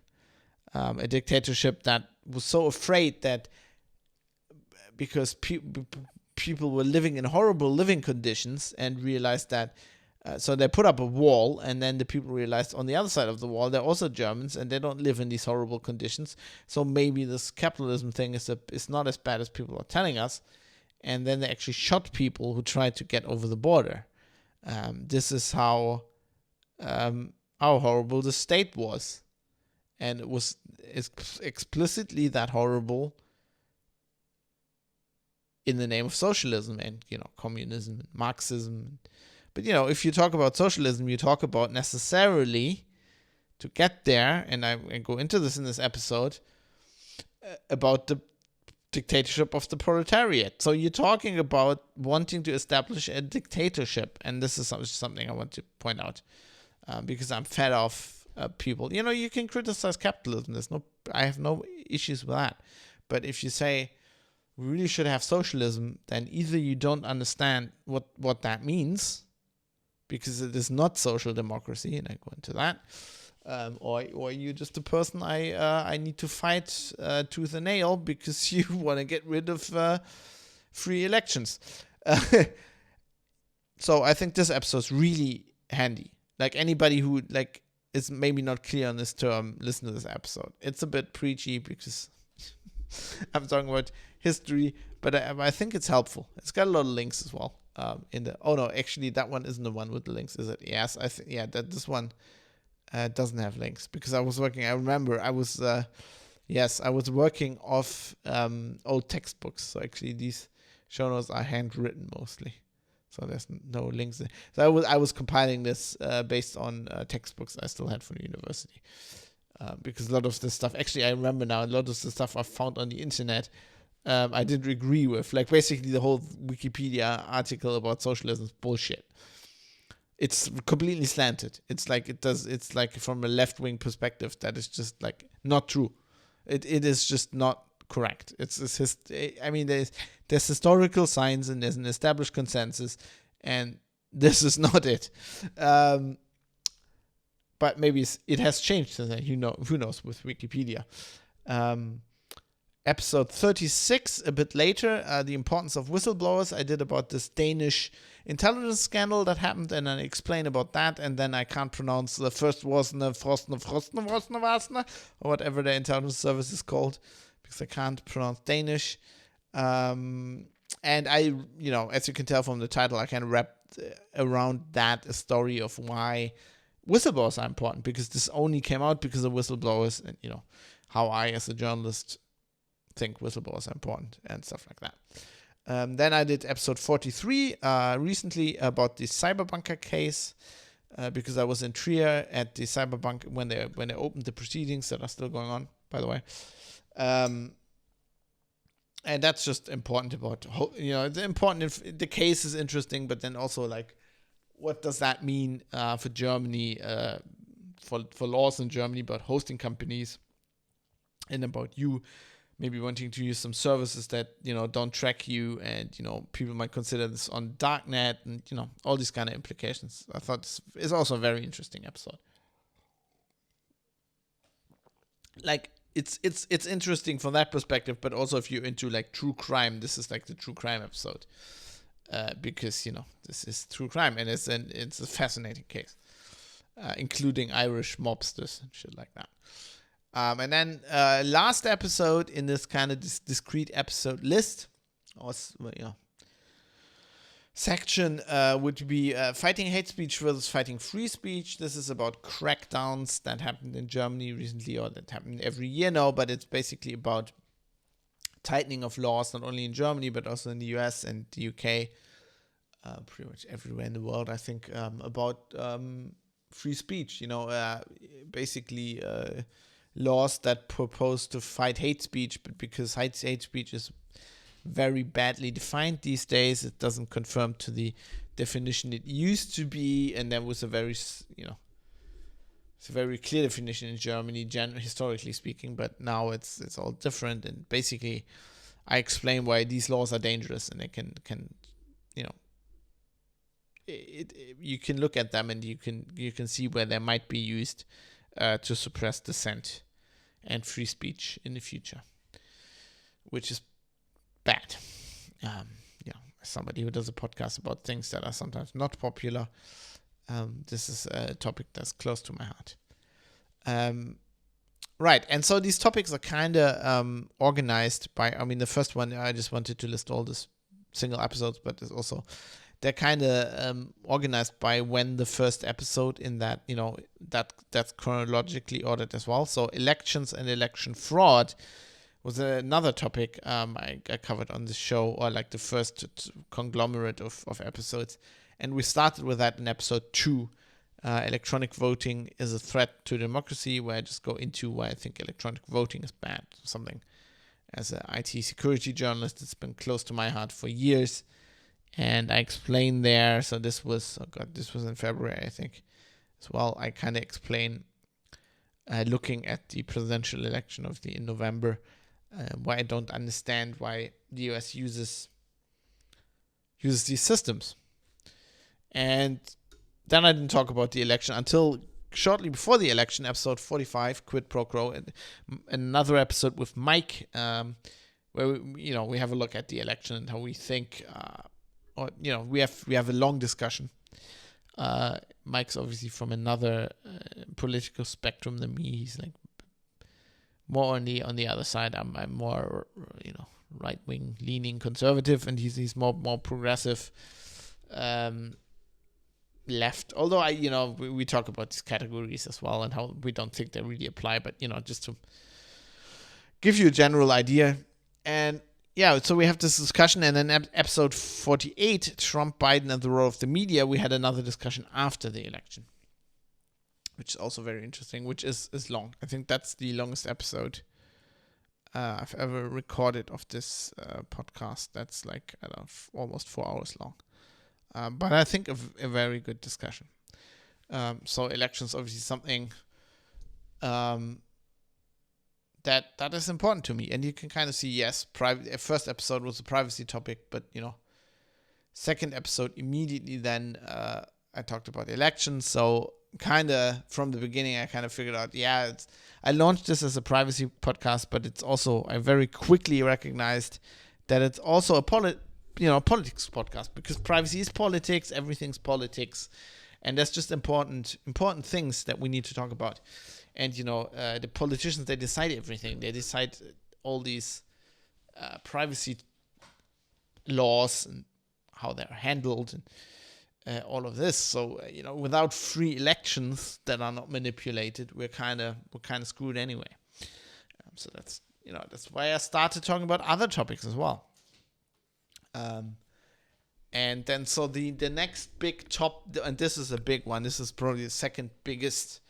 that was so afraid that because people were living in horrible living conditions and realized that, so they put up a wall, and then the people realized on the other side of the wall, they're also Germans and they don't live in these horrible conditions. So maybe this capitalism thing is not as bad as people are telling us. And then they actually shot people who tried to get over the border. This is how horrible the state was. And it was explicitly that horrible in the name of socialism and, communism and Marxism. But, if you talk about socialism, you talk about necessarily, to get there, and I go into this in this episode, about the dictatorship of the proletariat. So you're talking about wanting to establish a dictatorship. And this is something I want to point out. Because I'm fed off people. You can criticize capitalism. I have no issues with that. But if you say we really should have socialism, then either you don't understand what that means, because it is not social democracy, and I go into that, or you're just a person I need to fight tooth and nail because you want to get rid of free elections. So I think this episode's really handy. Like anybody who is maybe not clear on this term, listen to this episode. It's a bit preachy because I'm talking about history, but I think it's helpful. It's got a lot of links as well. Actually that one isn't the one with the links, is it? Yes, I think that this one doesn't have links because I was working. I remember I was working off old textbooks. So actually these show notes are handwritten mostly. So there's no links there. So I was compiling this based on textbooks I still had from university. Because a lot of the stuff, actually I remember now, a lot of the stuff I found on the internet I didn't agree with. Like, basically, the whole Wikipedia article about socialism is bullshit. It's completely slanted. It's like from a left-wing perspective that is just like not true. It is just not correct. There's historical science and there's an established consensus, and this is not it. But maybe it has changed since then. Who knows with Wikipedia. Episode 36, a bit later, the importance of whistleblowers. I did about this Danish intelligence scandal that happened, and I explain about that, and then I can't pronounce the first Frostner, or whatever the intelligence service is called, because I can't pronounce Danish. And I, as you can tell from the title, I kind of wrapped around that a story of why whistleblowers are important, because this only came out because of whistleblowers, and, how I, as a journalist, think whistleblowers are important and stuff like that. Then I did episode 43 recently about the Cyberbunker case, because I was in Trier at the Cyberbank when they opened the proceedings that are still going on, by the way. And that's just important about, it's important if the case is interesting, but then also like, what does that mean for Germany, for laws in Germany about hosting companies, and about you maybe wanting to use some services that, don't track you, and, people might consider this on darknet, and, all these kind of implications. I thought this is also a very interesting episode. Like, it's interesting from that perspective, but also if you're into like true crime, this is like the true crime episode, because this is true crime, and it's a fascinating case, including Irish mobsters and shit like that. And then last episode in this kind of discrete episode list, or section, would be fighting hate speech versus fighting free speech. This is about crackdowns that happened in Germany recently, or that happen every year now, but it's basically about tightening of laws, not only in Germany, but also in the US and the UK, pretty much everywhere in the world, I think, about free speech, basically laws that propose to fight hate speech, but because hate speech is very badly defined these days, it doesn't conform to the definition it used to be, and there was a very, it's a very clear definition in Germany, historically speaking, but now it's all different, and basically I explain why these laws are dangerous, and they can you can look at them and you can see where they might be used to suppress dissent and free speech in the future, which is bad. As somebody who does a podcast about things that are sometimes not popular, this is a topic that's close to my heart. Right, and so these topics are kind of organized by, the first one, I just wanted to list all these single episodes, but it's also, they're kind of organized by when the first episode in that, that's chronologically ordered as well. So elections and election fraud was another topic I covered on the show, or like the first conglomerate of episodes. And we started with that in episode 2. Electronic voting is a threat to democracy, where I just go into why I think electronic voting is bad. Something, as an IT security journalist, it's been close to my heart for years. And I explained there, so this was in February, I think, as well. I kind of explain, looking at the presidential election in November, why I don't understand why the US uses these systems. And then I didn't talk about the election until shortly before the election, episode 45, Quid Pro Quo, and another episode with Mike, where we have a look at the election and how we think. We have a long discussion. Mike's obviously from another political spectrum than me. He's like more on the other side. I'm more right wing leaning conservative, and he's more progressive, left. Although we talk about these categories as well and how we don't think they really apply, but just to give you a general idea. And yeah, so we have this discussion, and then episode 48, Trump, Biden, and the role of the media, we had another discussion after the election, which is also very interesting, which is long. I think that's the longest episode I've ever recorded of this podcast. That's like, I don't know, almost 4 hours long. But I think a very good discussion. So elections obviously something that is important to me. And you can kind of see, yes, first episode was a privacy topic, but, second episode immediately then I talked about elections. So kind of from the beginning, I kind of figured out, I launched this as a privacy podcast, but it's also, I very quickly recognized that it's also a politics podcast, because privacy is politics, everything's politics, and that's just important things that we need to talk about. And the politicians, they decide everything. They decide all these privacy laws and how they're handled and all of this. So without free elections that are not manipulated, we're kind of screwed anyway. So that's why I started talking about other topics as well. And then so the next big and this is a big one. This is probably the second biggest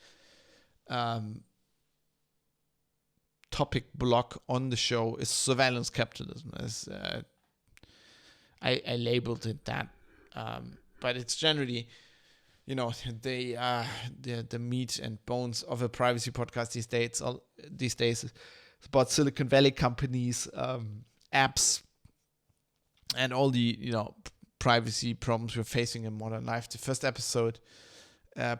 topic block on the show is surveillance capitalism. As I labeled it that, but it's generally, the meat and bones of a privacy podcast these days is about Silicon Valley companies, apps, and all the privacy problems we're facing in modern life. The first episode,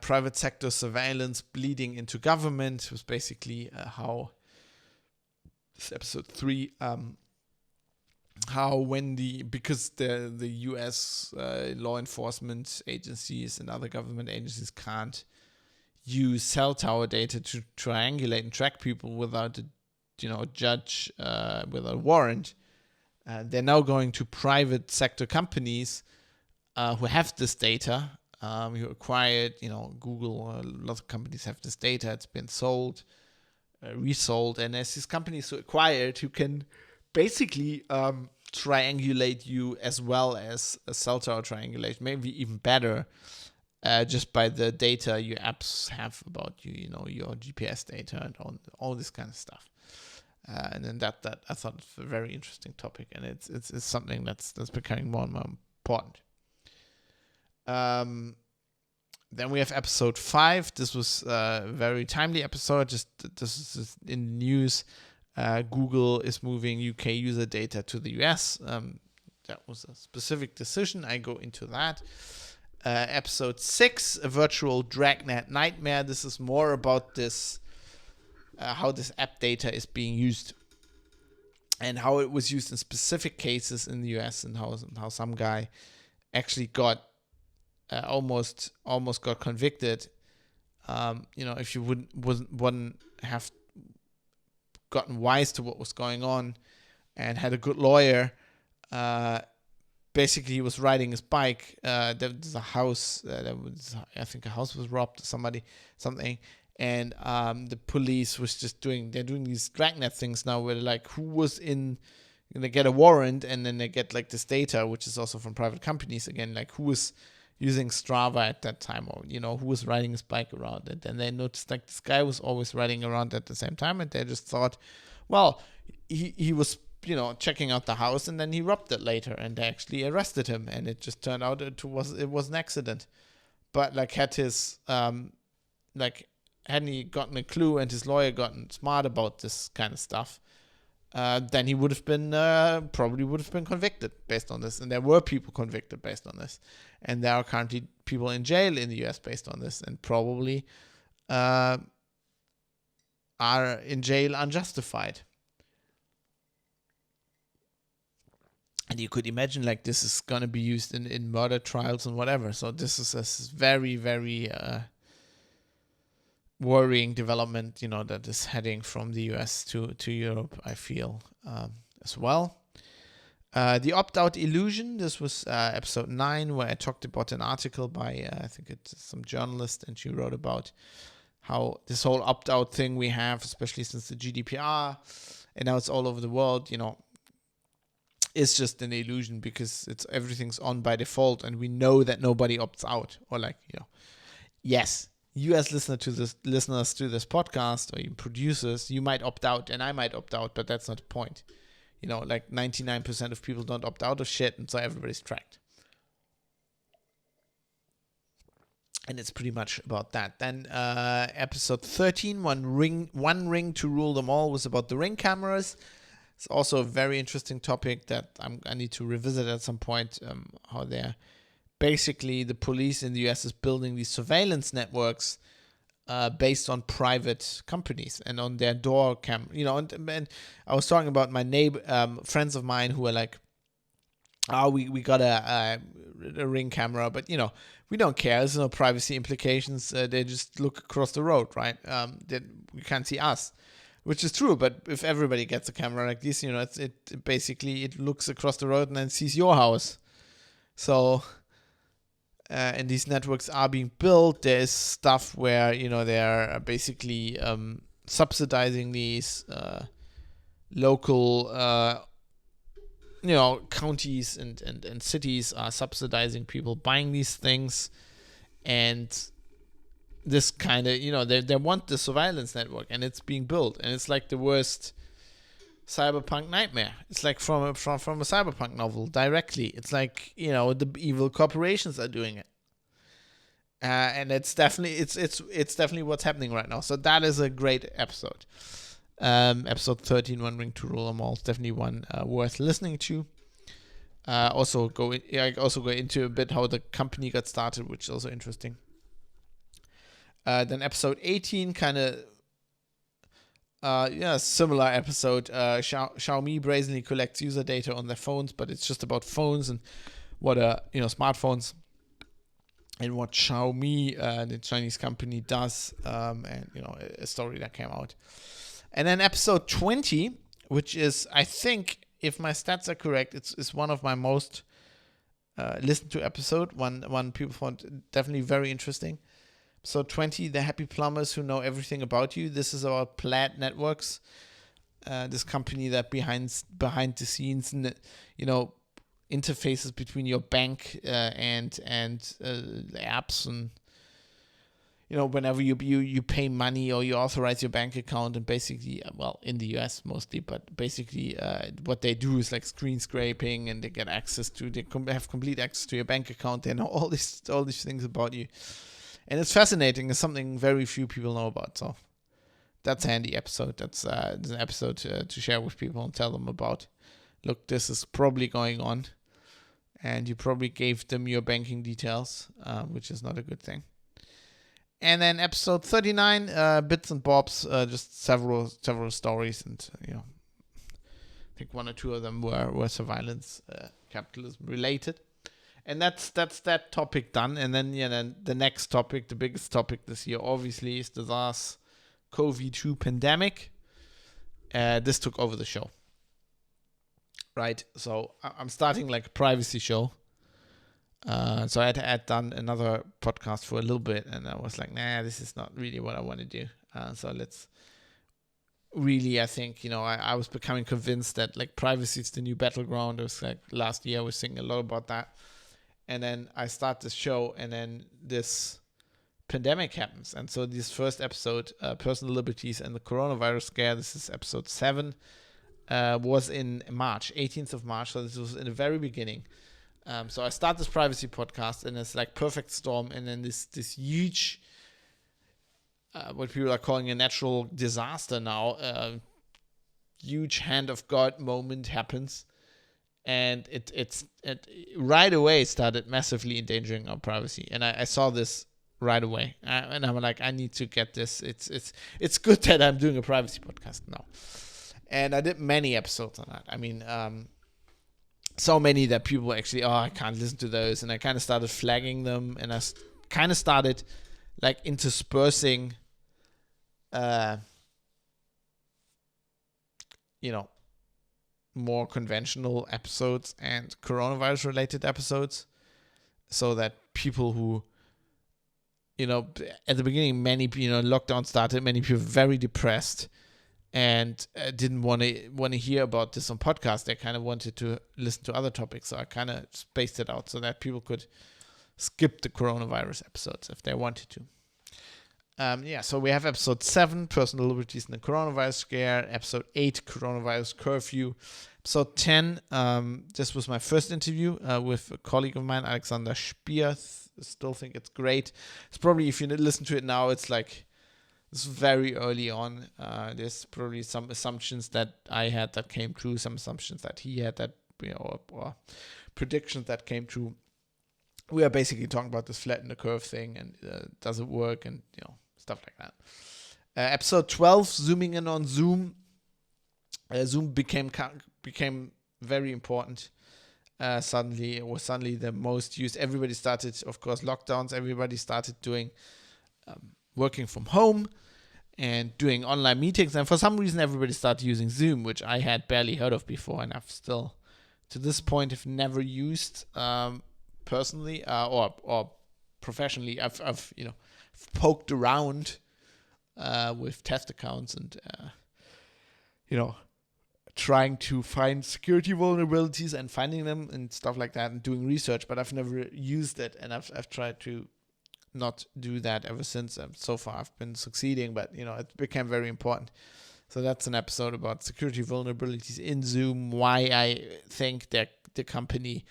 private sector surveillance bleeding into government, was basically how this episode 3, because the US law enforcement agencies and other government agencies can't use cell tower data to triangulate and track people without a judge with a warrant. They're now going to private sector companies who have this data, who acquired, Google, a lot of companies have this data. It's been sold, resold, and there's these companies who acquired who can basically triangulate you as well as a cell tower triangulation, maybe even better, just by the data your apps have about you, your GPS data and all this kind of stuff. And then that I thought was a very interesting topic, and it's something that's becoming more and more important. Then we have episode 5. This was a very timely episode. This is in the news. Google is moving UK user data to the US. That was a specific decision. I go into that. Episode 6, a virtual dragnet nightmare. This is more about this. How this app data is being used and how it was used in specific cases in the US, and how some guy actually got almost got convicted. If you wouldn't have gotten wise to what was going on and had a good lawyer, basically he was riding his bike. There was a house. I think a house was robbed or something. And the police was just doing these dragnet things now where like who was they get a warrant, and then they get like this data, which is also from private companies again, like who was using Strava at that time, or who was riding his bike around it. And they noticed like this guy was always riding around at the same time, and they just thought, well, he was checking out the house, and then he robbed it later, and they actually arrested him, and it just turned out it was an accident. But like had his hadn't he gotten a clue and his lawyer gotten smart about this kind of stuff, then he would have been probably would have been convicted based on this. And there were people convicted based on this. And there are currently people in jail in the US based on this, and probably are in jail unjustified. And you could imagine like this is going to be used in murder trials and whatever. So this is a very, very worrying development, that is heading from the US to Europe, I feel, as well. The opt-out illusion, this was episode 9, where I talked about an article by, I think it's some journalist, and she wrote about how this whole opt-out thing we have, especially since the GDPR, and now it's all over the world, is just an illusion, because everything's on by default, and we know that nobody opts out, or yes, you as listeners to this podcast, or even producers, you might opt out and I might opt out, but that's not the point. Like 99% of people don't opt out of shit, and so everybody's tracked. And it's pretty much about that. Then episode 13, one ring to rule them all, was about the Ring cameras. It's also a very interesting topic that I need to revisit at some point, how they're basically, the police in the US is building these surveillance networks based on private companies and on their door cam. And I was talking about my friends of mine who are like, we got a Ring camera, but we don't care. There's no privacy implications. They just look across the road, right? You can't see us, which is true. But if everybody gets a camera like this, it basically looks across the road and then sees your house. So, and these networks are being built. There is stuff where they're basically subsidizing these local. Counties and cities are subsidizing people buying these things, and this kind of, they want the surveillance network, and it's being built, and it's like the worst cyberpunk nightmare. It's like from a cyberpunk novel directly. It's like, the evil corporations are doing it, and it's definitely what's happening right now. So that is a great episode. Episode 13, One Ring to Rule Them All, is definitely one worth listening to. I also go into a bit how the company got started, which is also interesting. Then episode 18, kind of similar episode. Xiaomi brazenly collects user data on their phones, but it's just about phones and what smartphones, and what Xiaomi, the Chinese company, does, and a story that came out. And then episode 20, which is, I think, if my stats are correct, it's one of my most listened to episode. One people found definitely very interesting. Episode 20, The Happy Plumbers Who Know Everything About You. This is about Plaid Networks, this company that behind the scenes, interfaces between your bank and the apps, and whenever you pay money or you authorize your bank account, and basically, in the US mostly, but basically what they do is like screen scraping, and they get access to, have complete access to your bank account. They know all these things about you, and it's fascinating. It's something very few people know about. So that's a handy episode. That's an episode to share with people and tell them about. Look, this is probably going on, and you probably gave them your banking details, which is not a good thing. And then episode 39, Bits and Bobs, just several stories, and I think one or two of them were surveillance capitalism related. And that's that topic done. And then then the next topic, the biggest topic this year, obviously, is the SARS-CoV-2 pandemic. This took over the show, right? So I'm starting like a privacy show. So I had done another podcast for a little bit, and I was like, nah, this is not really what I want to do. So let's really, I think, I was becoming convinced that like privacy is the new battleground. It was like last year I was thinking a lot about that. And then I start this show, and then this pandemic happens. And so this first episode, Personal Liberties and the Coronavirus Scare, this is episode 7, was in March, 18th of March. So this was in the very beginning. So I start this privacy podcast, and it's like perfect storm, and then this huge, what people are calling a natural disaster now, huge hand of God moment happens, and it right away started massively endangering our privacy, and I saw this right away, and I'm like, I need to get this. It's good that I'm doing a privacy podcast now, and I did many episodes on that. I mean, so many that people actually, I can't listen to those. And I kind of started flagging them, and I kind of started like interspersing, more conventional episodes and coronavirus related episodes, so that people who, at the beginning, many, lockdown started, many people were very depressed, and didn't want to hear about this on podcast. They kind of wanted to listen to other topics. So I kind of spaced it out so that people could skip the coronavirus episodes if they wanted to. So we have episode 7, Personal Liberties in the Coronavirus Scare. Episode 8, Coronavirus Curfew. Episode 10, this was my first interview with a colleague of mine, Alexander Spier. Still think it's great. It's probably, if you listen to it now, it's very early on. There's probably some assumptions that I had that came true, some assumptions that he had that, or predictions that came true. We are basically talking about this flatten the curve thing, and does it work, and stuff like that. Episode 12, zooming in on Zoom. Zoom became very important. Suddenly, it was suddenly the most used. Everybody started, of course, lockdowns. Everybody started doing working from home and doing online meetings, and for some reason, everybody started using Zoom, which I had barely heard of before, and I've still, to this point, have never used. Personally or professionally, I've poked around with test accounts and trying to find security vulnerabilities and finding them and stuff like that and doing research, but I've never used it, and I've tried to not do that ever since. So far I've been succeeding, but it became very important. So that's an episode about security vulnerabilities in Zoom, why I think that the company,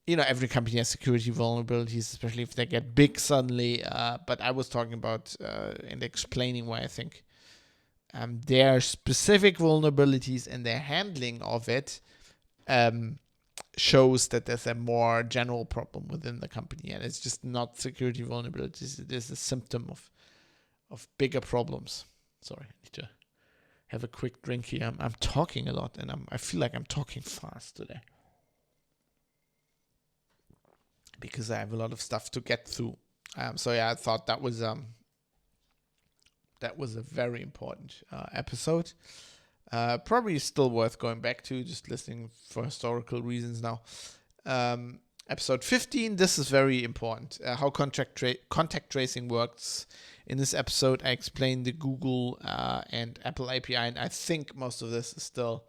every company has security vulnerabilities, especially if they get big suddenly. But I was talking about and explaining why I think their specific vulnerabilities and their handling of it shows that there's a more general problem within the company, and it's just not security vulnerabilities. It is a symptom of bigger problems. Sorry, I need to have a quick drink here. I'm talking a lot, and I feel like I'm talking fast today, because I have a lot of stuff to get through. I thought that was a very important episode. Probably still worth going back to, just listening for historical reasons now. Episode 15, this is very important. How contact tracing works. In this episode, I explained the Google and Apple API, and I think most of this is still...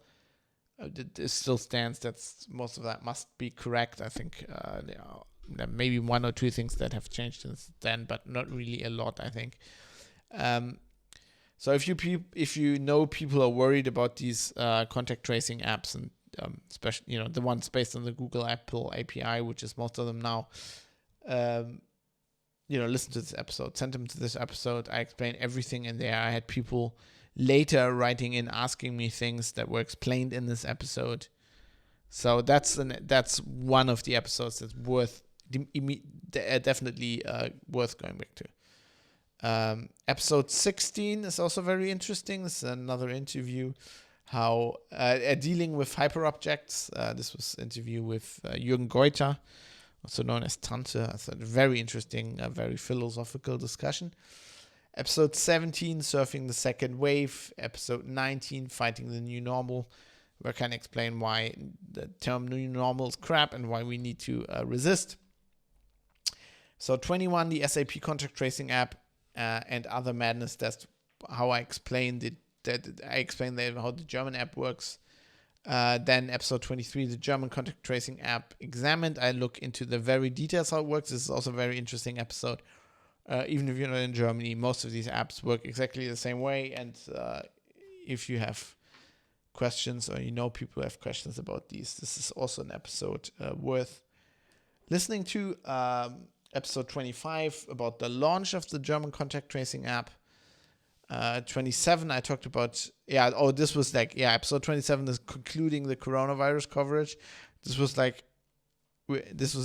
it still stands. Most of that must be correct. I think there may be one or two things that have changed since then, but not really a lot, I think. So if you know people are worried about these contact tracing apps, and especially the ones based on the Google Apple API, which is most of them now, listen to this episode. Send them to this episode. I explain everything in there. I had people later writing in asking me things that were explained in this episode. So that's one of the episodes that's definitely worth going back to. Episode 16 is also very interesting. This is another interview, how dealing with hyperobjects. This was an interview with Jürgen Goiter, also known as Tante. It's a very interesting, very philosophical discussion. Episode 17, Surfing the Second Wave. Episode 19, Fighting the New Normal, where I can explain why the term new normal is crap and why we need to resist. So 21, the SAP contact tracing app and other madness. That's how I explained how the German app works. Then episode 23, the German contact tracing app examined. I look into the very details how it works. This is also a very interesting episode. Even if you're not in Germany, most of these apps work exactly the same way. And if you have questions, or people have questions about these, this is also an episode worth listening to. Episode 25, about the launch of the German contact tracing app. 27, I talked about, episode 27 is concluding the coronavirus coverage. This was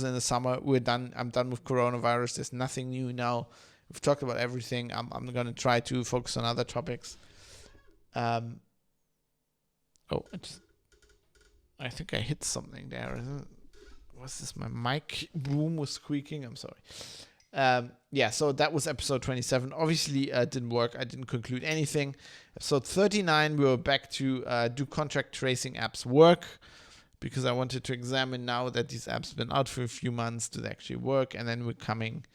in the summer. We're done. I'm done with coronavirus. There's nothing new now. We've talked about everything. I'm going to try to focus on other topics. I think I hit something there. Was this my mic boom was squeaking? I'm sorry. So that was episode 27. Obviously, didn't work. I didn't conclude anything. Episode 39, we were back to do contract tracing apps work? Because I wanted to examine, now that these apps have been out for a few months, do they actually work? And then we're coming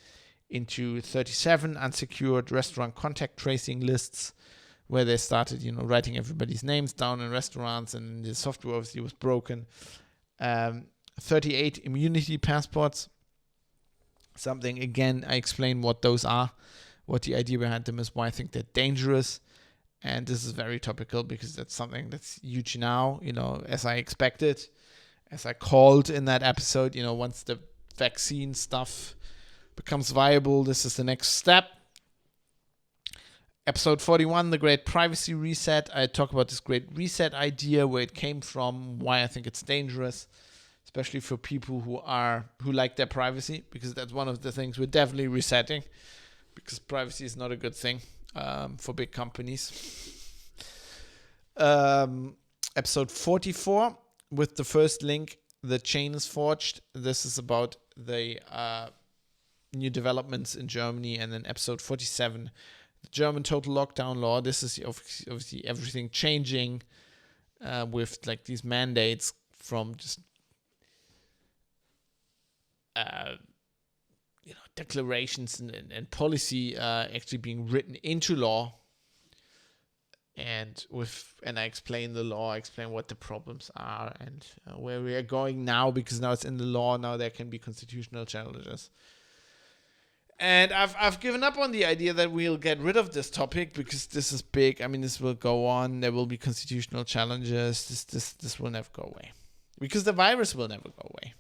into 37, unsecured restaurant contact tracing lists, where they started, writing everybody's names down in restaurants, and the software obviously was broken. 38, immunity passports. Something, again, I explain what those are, what the idea behind them is, why I think they're dangerous. And this is very topical because that's something that's huge now, as I expected, as I called in that episode, once the vaccine stuff becomes viable, this is the next step. Episode 41, The Great Privacy Reset. I talk about this Great Reset idea, where it came from, why I think it's dangerous, especially for people who like their privacy, because that's one of the things we're definitely resetting, because privacy is not a good thing for big companies. Episode 44, with the first link, The Chain is Forged. This is about the new developments in Germany. And then episode 47, the German total lockdown law. This is obviously everything changing with like these mandates from just declarations and policy actually being written into law. And I explain the law, I explain what the problems are, and where we are going now, because now it's in the law. Now there can be constitutional challenges. And I've given up on the idea that we'll get rid of this topic, because this is big. I mean, this will go on. There will be constitutional challenges. This will never go away, because the virus will never go away.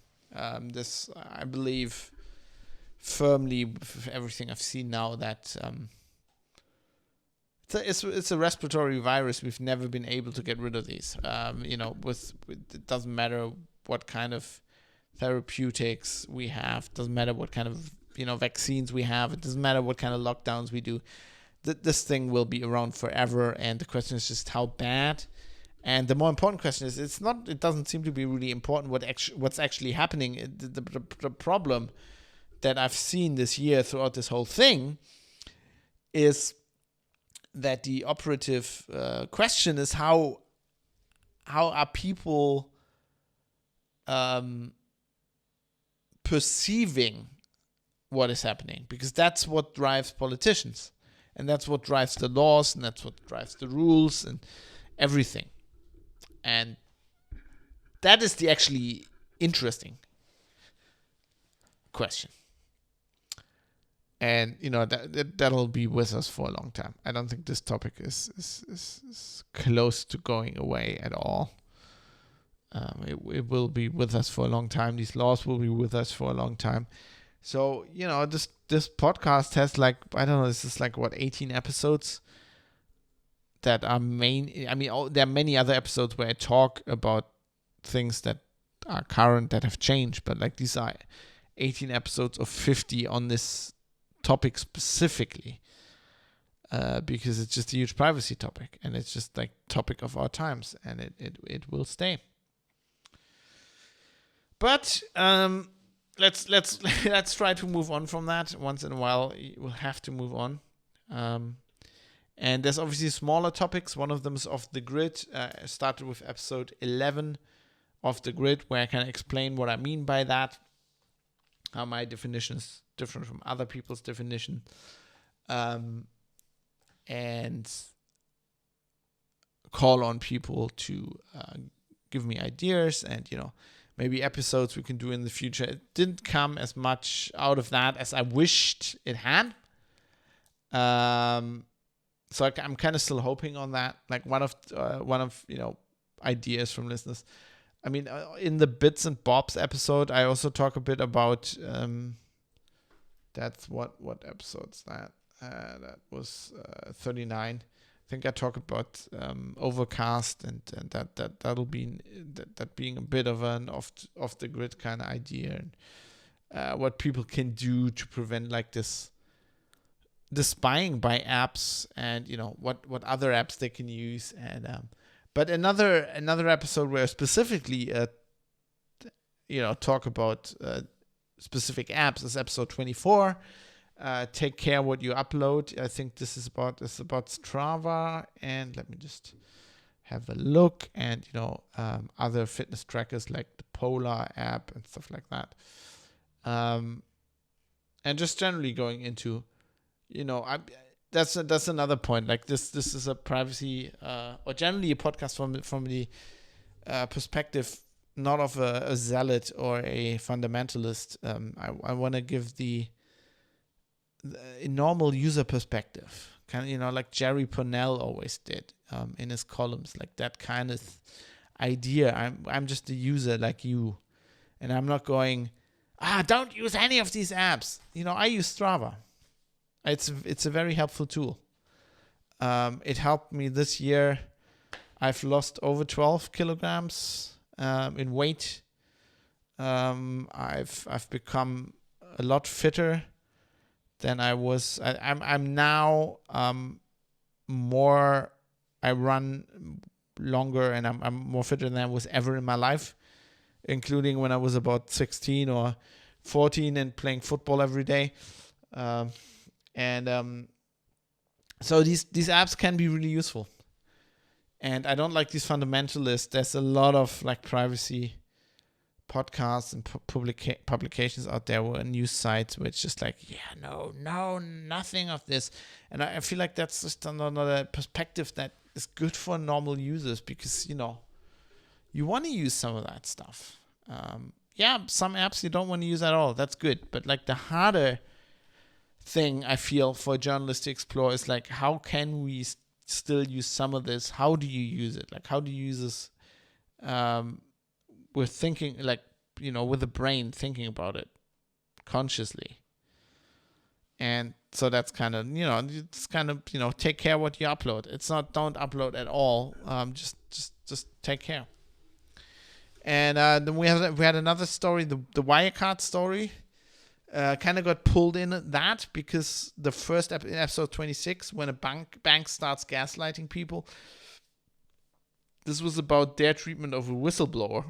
This, I believe firmly, with everything I've seen now, that it's a respiratory virus. We've never been able to get rid of these. It doesn't matter what kind of therapeutics we have. Doesn't matter what kind of vaccines we have. It doesn't matter what kind of lockdowns we do. This thing will be around forever. And the question is just how bad. And the more important question is, it doesn't seem to be really important what's actually happening. The problem that I've seen this year throughout this whole thing is that the operative question is how are people perceiving what is happening, because that's what drives politicians, and that's what drives the laws, and that's what drives the rules and everything. And that is the actually interesting question. And that'll be with us for a long time. I don't think this topic is close to going away at all. It will be with us for a long time. These laws will be with us for a long time. So this podcast has this is 18 episodes that are main. I mean, there are many other episodes where I talk about things that are current, that have changed, but these are 18 episodes of 50 on this topic specifically, because it's just a huge privacy topic, and it's just topic of our times, and it will stay. But let's try to move on from that. Once in a while, we'll have to move on. And there's obviously smaller topics. One of them is Off the Grid. I started with episode 11, Off the Grid, where I can explain what I mean by that, how my definition is different from other people's definition, and call on people to give me ideas, and maybe episodes we can do in the future. It didn't come as much out of that as I wished it had. So I'm kind of still hoping on that. One of ideas from listeners. I mean, in the Bits and Bobs episode, I also talk a bit about. That's what episode's that? That was 39. I think I talk about Overcast and that'll be that being a bit of an off the grid kind of idea, and what people can do to prevent this spying by apps, and what other apps they can use, and but another episode where I specifically talk about specific apps is episode 24. Take care what you upload. I think this is about Strava, and let me just have a look, and other fitness trackers like the Polar app and stuff like that, and just generally going into that's another point. This is a privacy or generally a podcast from the perspective not of a zealot or a fundamentalist. I want to give the a normal user perspective, kind of, like Jerry Pournelle always did in his columns, like that kind of idea. I'm just a user like you, and I'm not going, don't use any of these apps. I use Strava. It's a very helpful tool. It helped me this year. I've lost over 12 kilograms in weight. I've become a lot fitter than I was. I'm now more. I run longer, and I'm more fitter than I was ever in my life, including when I was about 16 or 14 and playing football every day. So these apps can be really useful. And I don't like these fundamentalists. There's a lot of like privacy podcasts and publications out there or news sites where it's just like, no, nothing of this. And I feel like that's just another perspective that is good for normal users, because, you want to use some of that stuff. Some apps you don't want to use at all. That's good. But like the harder thing I feel for journalists to explore is like, how can we still use some of this? How do you use it? Like, how do you use this with thinking, like, with the brain, thinking about it consciously? And so that's kind of, it's kind of, take care what you upload. It's not don't upload at all. Just take care. And then we had another story, the Wirecard story. Kind of got pulled in that because the first episode 26, when a bank starts gaslighting people, this was about their treatment of a whistleblower,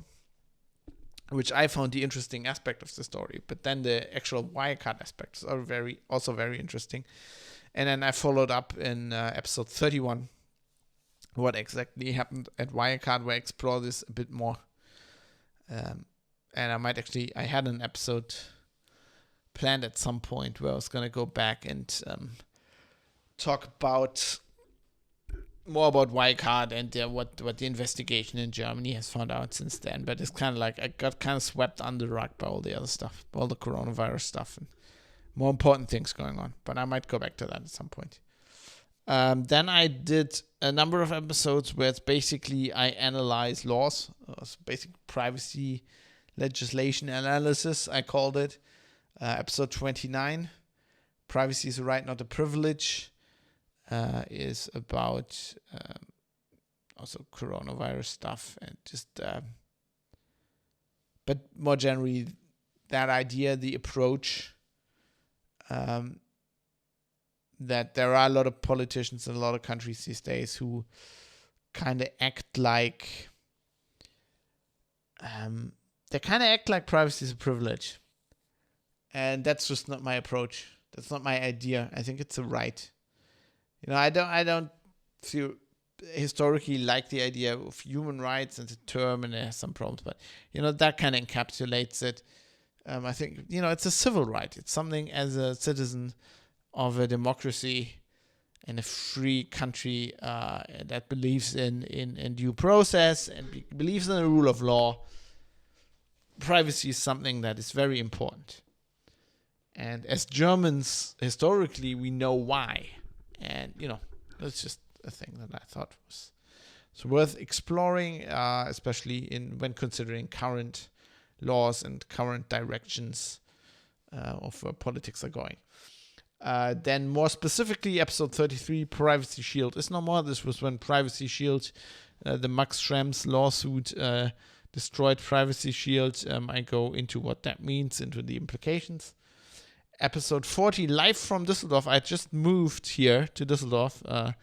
which I found the interesting aspect of the story. But then the actual Wirecard aspects are also very interesting. And then I followed up in episode 31 what exactly happened at Wirecard, where I explore this a bit more. And I had an episode planned at some point where I was going to go back and talk more about Wirecard and what the investigation in Germany has found out since then. But it's kind of like I got kind of swept under the rug by all the other stuff, all the coronavirus stuff and more important things going on. But I might go back to that at some point. Then I did a number of episodes where it's basically I analyze laws, basic privacy legislation analysis, I called it. Episode 29, Privacy is a Right, Not a Privilege, is about also coronavirus stuff and just, but more generally, that idea, the approach, that there are a lot of politicians in a lot of countries these days who kind of act like, privacy is a privilege. And that's just not my approach. That's not my idea. I think it's a right. I don't feel historically like the idea of human rights as a term, and it has some problems. But, that kind of encapsulates it. I think, it's a civil right. It's something as a citizen of a democracy in a free country that believes in due process and believes in the rule of law. Privacy is something that is very important. And as Germans, historically, we know why. And, that's just a thing that I thought was worth exploring, especially when considering current laws and current directions of where politics are going. Then more specifically, episode 33, Privacy Shield is no more. This was when Privacy Shield, the Max Schrems lawsuit, destroyed Privacy Shield. I go into what that means, into the implications. Episode 40, live from Düsseldorf. I just moved here to Düsseldorf.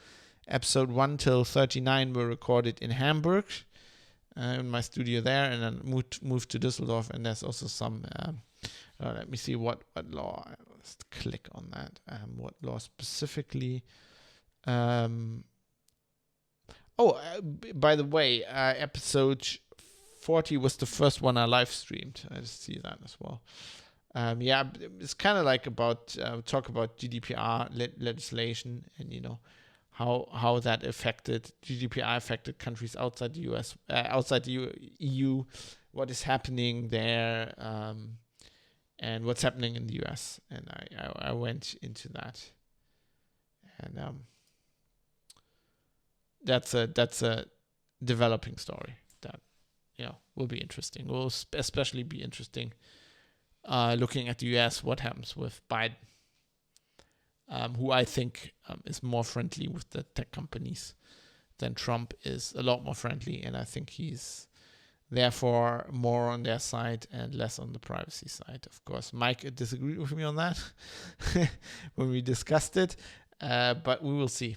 Episode 1 till 39 were recorded in Hamburg, in my studio there, and then moved to Düsseldorf. And there's also some, let me see what law. Let's click on that. What law specifically? By the way, episode 40 was the first one I live streamed. I just see that as well. It's kind of like talk about GDPR legislation and, how that GDPR affected countries outside the US, outside the EU, what is happening there, and what's happening in the US. And I went into that. And that's a developing story that, will be interesting. Will especially be interesting looking at the US, what happens with Biden, who I think is more friendly with the tech companies than Trump is, a lot more friendly, and I think he's therefore more on their side and less on the privacy side. Of course, Mike disagreed with me on that when we discussed it, but we will see.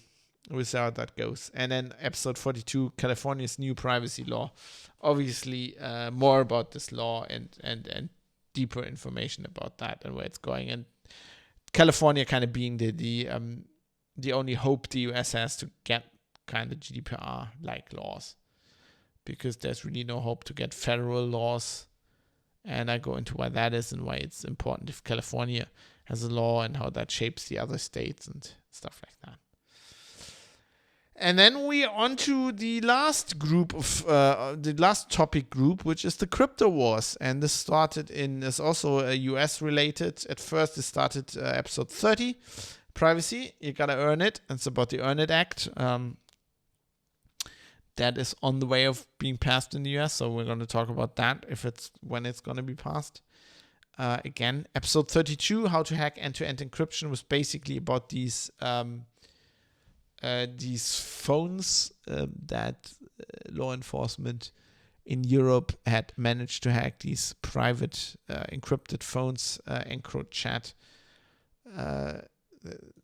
We'll see how that goes. And then episode 42, California's new privacy law. Obviously, more about this law and deeper information about that and where it's going. And California kind of being the only hope the US has to get kind of GDPR-like laws, because there's really no hope to get federal laws. And I go into why that is and why it's important if California has a law and how that shapes the other states and stuff like that. And then we are on to the last group of the last topic group, which is the crypto wars. And this started is also US related. At first, it started episode 30, privacy. You gotta earn it. It's about the Earn It Act. That is on the way of being passed in the US. So we're going to talk about that when it's going to be passed. Again, episode 32, how to hack end-to-end encryption, was basically about these phones that law enforcement in Europe had managed to hack, these private encrypted phones. EncroChat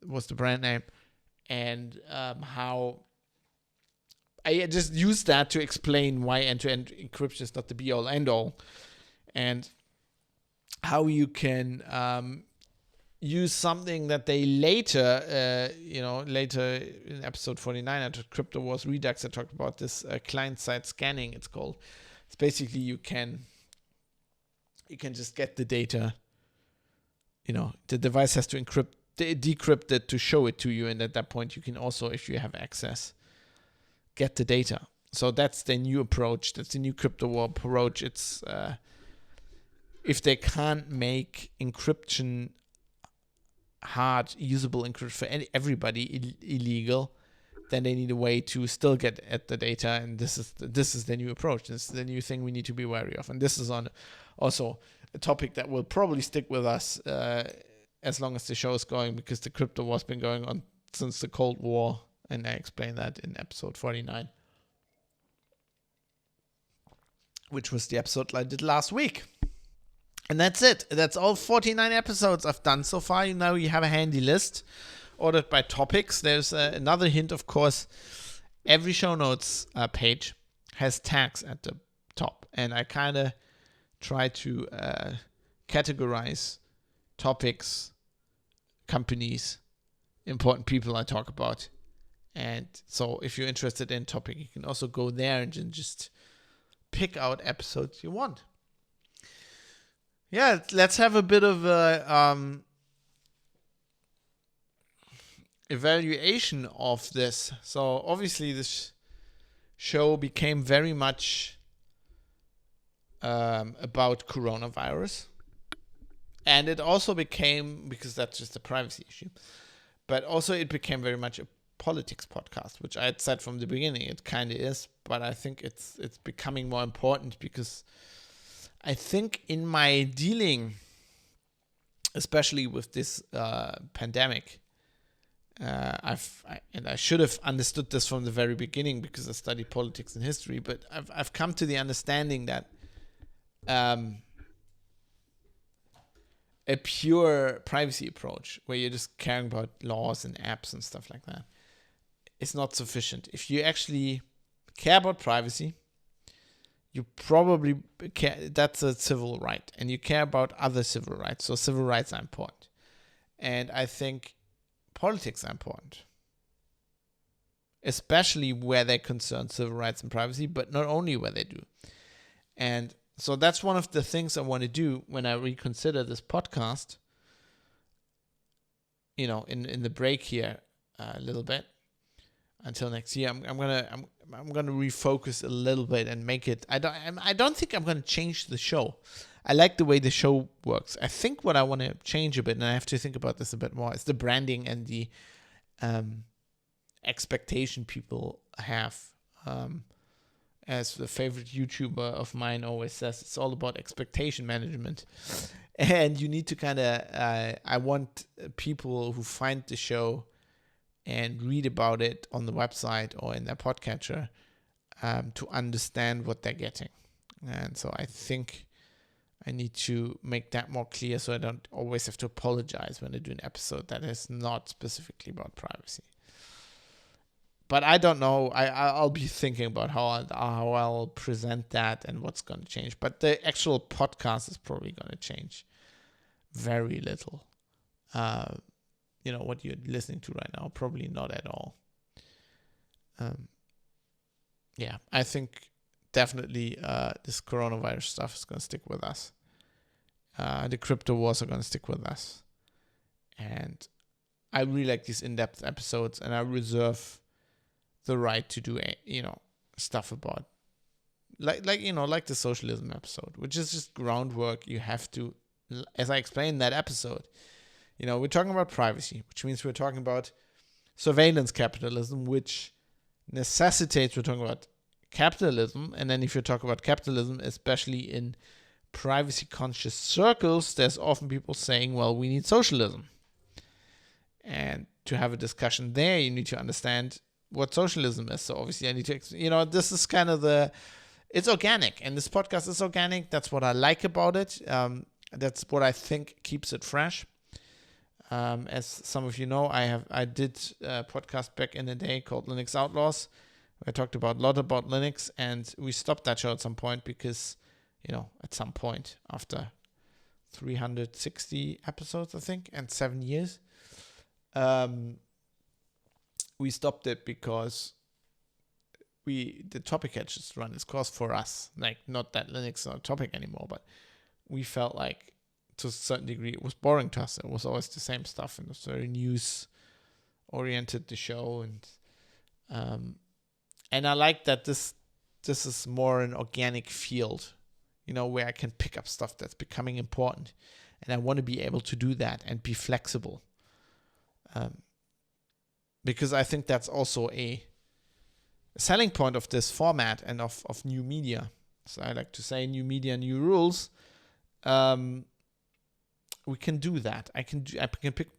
was the brand name, and how I just used that to explain why end-to-end encryption is not the be-all, end-all, and how you can use something that they later in episode 49 at Crypto Wars Redux, I talked about this client-side scanning, it's called. It's basically you can just get the data, the device has to decrypt it to show it to you, and at that point you can also, if you have access, get the data. So that's the new approach. That's the new crypto war approach. It's if they can't make encryption hard, usable encryption for everybody illegal, then they need a way to still get at the data. And this is the new approach. This is the new thing we need to be wary of. And this is on also a topic that will probably stick with us as long as the show is going, because the crypto war's been going on since the Cold War. And I explained that in episode 49, which was the episode I did last week. And that's it. That's all 49 episodes I've done so far. Now you have a handy list ordered by topics. There's another hint, of course. Every show notes page has tags at the top. And I kind of try to categorize topics, companies, important people I talk about. And so if you're interested in topic, you can also go there and just pick out episodes you want. Yeah, let's have a bit of a evaluation of this. So obviously this show became very much about coronavirus. And it also became, because that's just a privacy issue, but also it became very much a politics podcast, which I had said from the beginning it kind of is, but I think it's becoming more important, because I think in my dealing, especially with this pandemic, I should have understood this from the very beginning because I studied politics and history, but I've come to the understanding that a pure privacy approach where you're just caring about laws and apps and stuff like that is not sufficient. If you actually care about privacy, you probably care, that's a civil right, and you care about other civil rights. So civil rights are important. And I think politics are important, especially where they concern civil rights and privacy, but not only where they do. And so that's one of the things I want to do when I reconsider this podcast, in the break here a little bit until next year. I'm gonna refocus a little bit and make it. I don't think I'm gonna change the show. I like the way the show works. I think what I want to change a bit, and I have to think about this a bit more, is the branding and the expectation people have. As the favorite YouTuber of mine always says, it's all about expectation management. And you need to kind of, I want people who find the show and read about it on the website or in their podcatcher to understand what they're getting. And so I think I need to make that more clear so I don't always have to apologize when I do an episode that is not specifically about privacy. But I don't know. I'll be thinking about how I'll present that and what's going to change. But the actual podcast is probably going to change very little. What you're listening to right now, probably not at all. I think definitely this coronavirus stuff is going to stick with us. The crypto wars are going to stick with us. And I really like these in-depth episodes, and I reserve the right to do stuff about like the socialism episode, which is just groundwork. You have to, as I explained in that episode, we're talking about privacy, which means we're talking about surveillance capitalism, which necessitates we're talking about capitalism. And then if you talk about capitalism, especially in privacy conscious circles, there's often people saying, well, we need socialism. And to have a discussion there, you need to understand what socialism is. So obviously I need to, this is kind of it's organic, and this podcast is organic. That's what I like about it. That's what I think keeps it fresh. As some of you know, I did a podcast back in the day called Linux Outlaws. I talked a lot about Linux, and we stopped that show at some point because, at some point after 360 episodes, I think, and 7 years, we stopped it because the topic had just run its course for us. Like, not that Linux is not a topic anymore, but we felt like to a certain degree it was boring to us. It was always the same stuff, and it was very news oriented, the show, and I like that this is more an organic field, where I can pick up stuff that's becoming important, and I want to be able to do that and be flexible. Because I think that's also a selling point of this format and of new media. So I like to say new media, new rules. We can do that. I can pick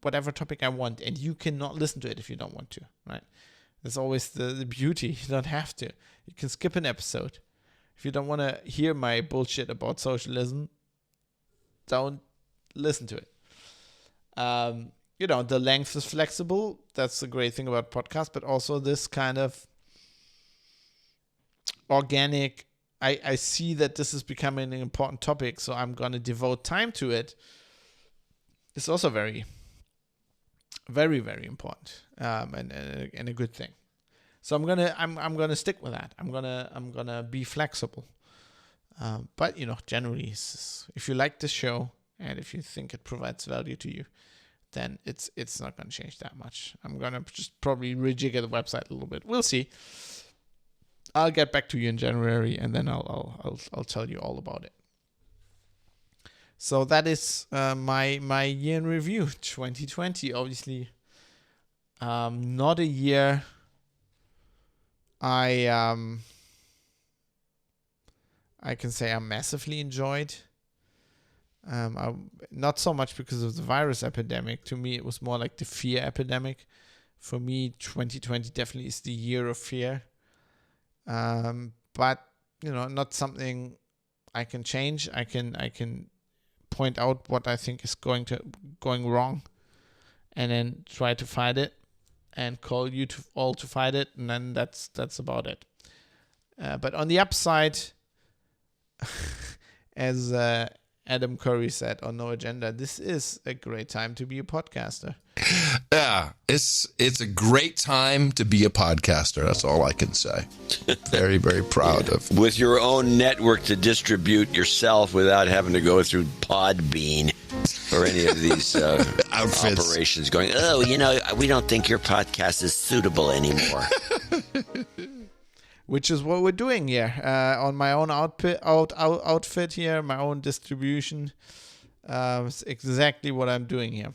whatever topic I want, and you cannot listen to it if you don't want to, right? That's always the beauty. You don't have to. You can skip an episode. If you don't want to hear my bullshit about socialism, don't listen to it. The length is flexible. That's the great thing about podcasts, but also this kind of organic, I see that this is becoming an important topic, so I'm going to devote time to it. It's also very, very, very important, and a good thing. So I'm gonna stick with that. I'm gonna be flexible. But generally, if you like this show and if you think it provides value to you, then it's not going to change that much. I'm going to just probably rejigger the website a little bit. We'll see. I'll get back to you in January, and then I'll tell you all about it. So that is my year in review, 2020. Obviously, not a year I can say I massively enjoyed. Not so much because of the virus epidemic. To me, it was more like the fear epidemic. For me, 2020 definitely is the year of fear. But not something I can change. I can point out what I think is going wrong, and then try to fight it, and call you all to fight it, and then that's about it. But on the upside, as Adam Curry said on No Agenda, this is a great time to be a podcaster. Yeah, it's a great time to be a podcaster. That's all I can say. Very, very proud of. With your own network to distribute yourself without having to go through Podbean or any of these operations going, we don't think your podcast is suitable anymore. which is what we're doing here on my own outfit here, my own distribution. It's exactly what I'm doing here.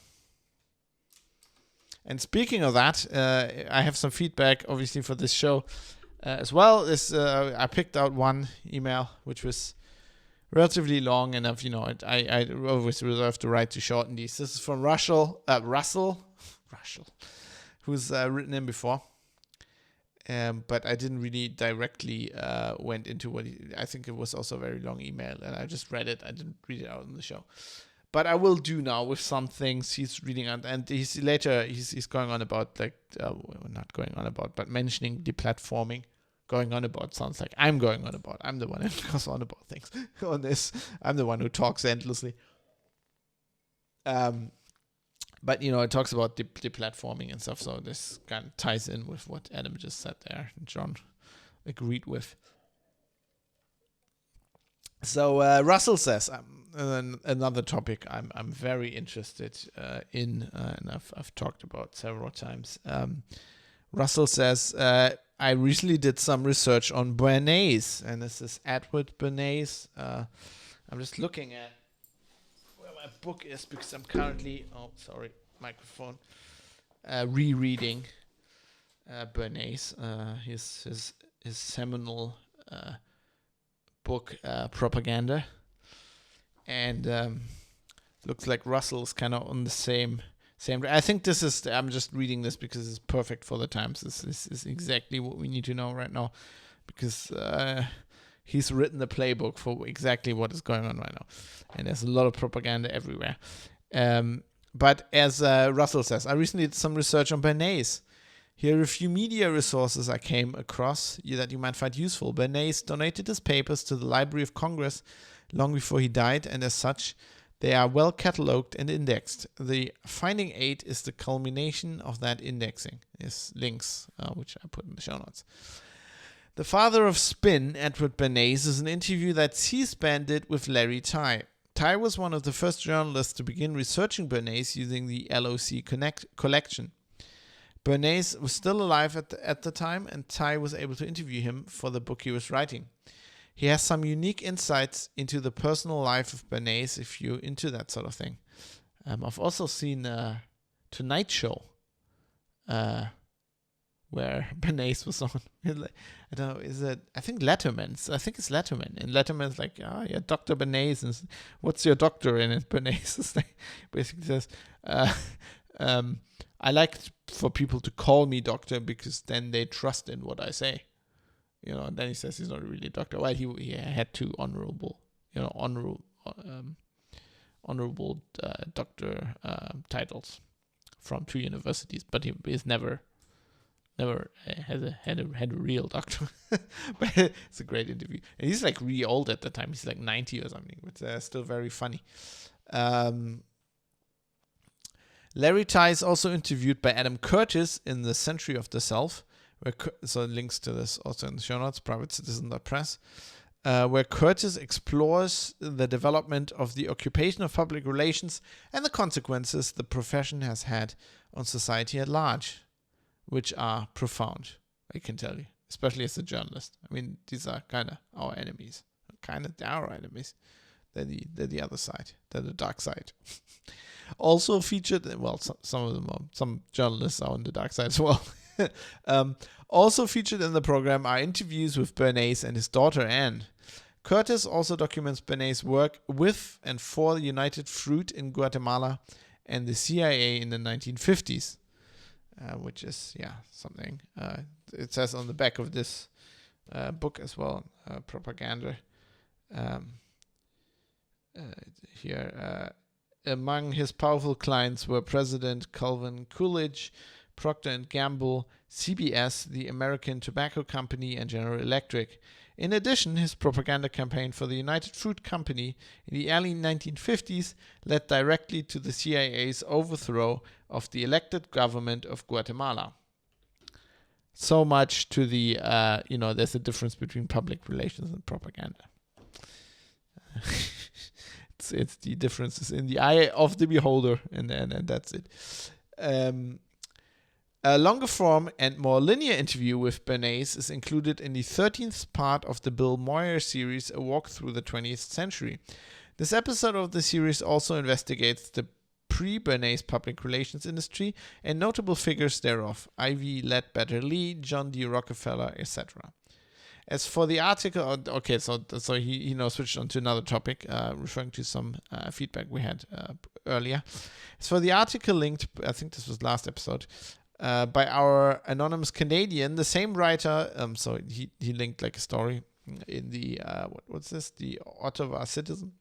And speaking of that, I have some feedback, obviously, for this show as well. I picked out one email which was relatively long, and I always reserve the right to shorten these. This is from Russell, who's written in before. But I didn't really directly went into what I think it was also a very long email, and I just read it. I didn't read it out on the show, but I will do now with some things he's reading on, and he's going on about not going on about, but mentioning deplatforming. Going on about sounds like I'm going on about. I'm the one who goes on about things on this. I'm the one who talks endlessly. But, it talks about deplatforming and stuff, so this kind of ties in with what Adam just said there, and John agreed with. So Russell says, another topic I'm very interested in, and I've talked about several times. Russell says, I recently did some research on Bernays, and this is Edward Bernays. I'm just looking at where my book is because I'm currently, microphone, rereading Bernays, his seminal book, Propaganda, and looks like Russell's kind of on the same. I think I'm just reading this because it's perfect for the times. This is exactly what we need to know right now, because he's written the playbook for exactly what is going on right now. And there's a lot of propaganda everywhere. But as Russell says, I recently did some research on Bernays. Here are a few media resources I came across that you might find useful. Bernays donated his papers to the Library of Congress long before he died, and as such, they are well catalogued and indexed. The Finding Aid is the culmination of that indexing. There's links, which I put in the show notes. The father of spin, Edward Bernays, is an interview that C-SPAN did with Larry Tye. Tye was one of the first journalists to begin researching Bernays using the LOC collection. Bernays was still alive at the time, and Tye was able to interview him for the book he was writing. He has some unique insights into the personal life of Bernays if you're into that sort of thing. I've also seen Tonight Show, where Bernays was on. I don't know, is it? I think Letterman's. I think it's Letterman. And Letterman's like, yeah, Dr. Bernays. And what's your doctor in it? Bernays is like, basically says, I like for people to call me doctor because then they trust in what I say. And then he says he's not really a doctor. Well, he had two honorable doctor titles from two universities, but he's never had a real doctor. But it's a great interview, and he's like really old at the time. He's like 90 or something, but still very funny. Larry Tye is also interviewed by Adam Curtis in The Century of the Self. So links to this also in the show notes, privatecitizen.press, where Curtis explores the development of the occupation of public relations and the consequences the profession has had on society at large, which are profound, I can tell you, especially as a journalist. I mean, these are kind of our enemies. They're our enemies. They're the other side. They're the dark side. Also featured, some of them are, some journalists are on the dark side as well. Also featured in the program are interviews with Bernays and his daughter Anne. Curtis also documents Bernays' work with and for the United Fruit in Guatemala and the CIA in the 1950s, which is something. It says on the back of this book as well, Propaganda. Here, among his powerful clients were President Calvin Coolidge, Procter & Gamble, CBS, the American Tobacco Company, and General Electric. In addition, his propaganda campaign for the United Fruit Company in the early 1950s led directly to the CIA's overthrow of the elected government of Guatemala. So much to the, there's a difference between public relations and propaganda. It's the differences in the eye of the beholder, and that's it. A longer form and more linear interview with Bernays is included in the 13th part of the Bill Moyer series, A Walk Through the 20th Century. This episode of the series also investigates the pre-Bernays public relations industry and notable figures thereof, Ivy Ledbetter Lee, John D. Rockefeller, etc. As for the article, okay, so he now switched on to another topic, referring to some feedback we had earlier. As for the article linked, I think this was last episode, by our anonymous Canadian, the same writer, so he linked like a story in the, what's this, the Ottawa Citizen.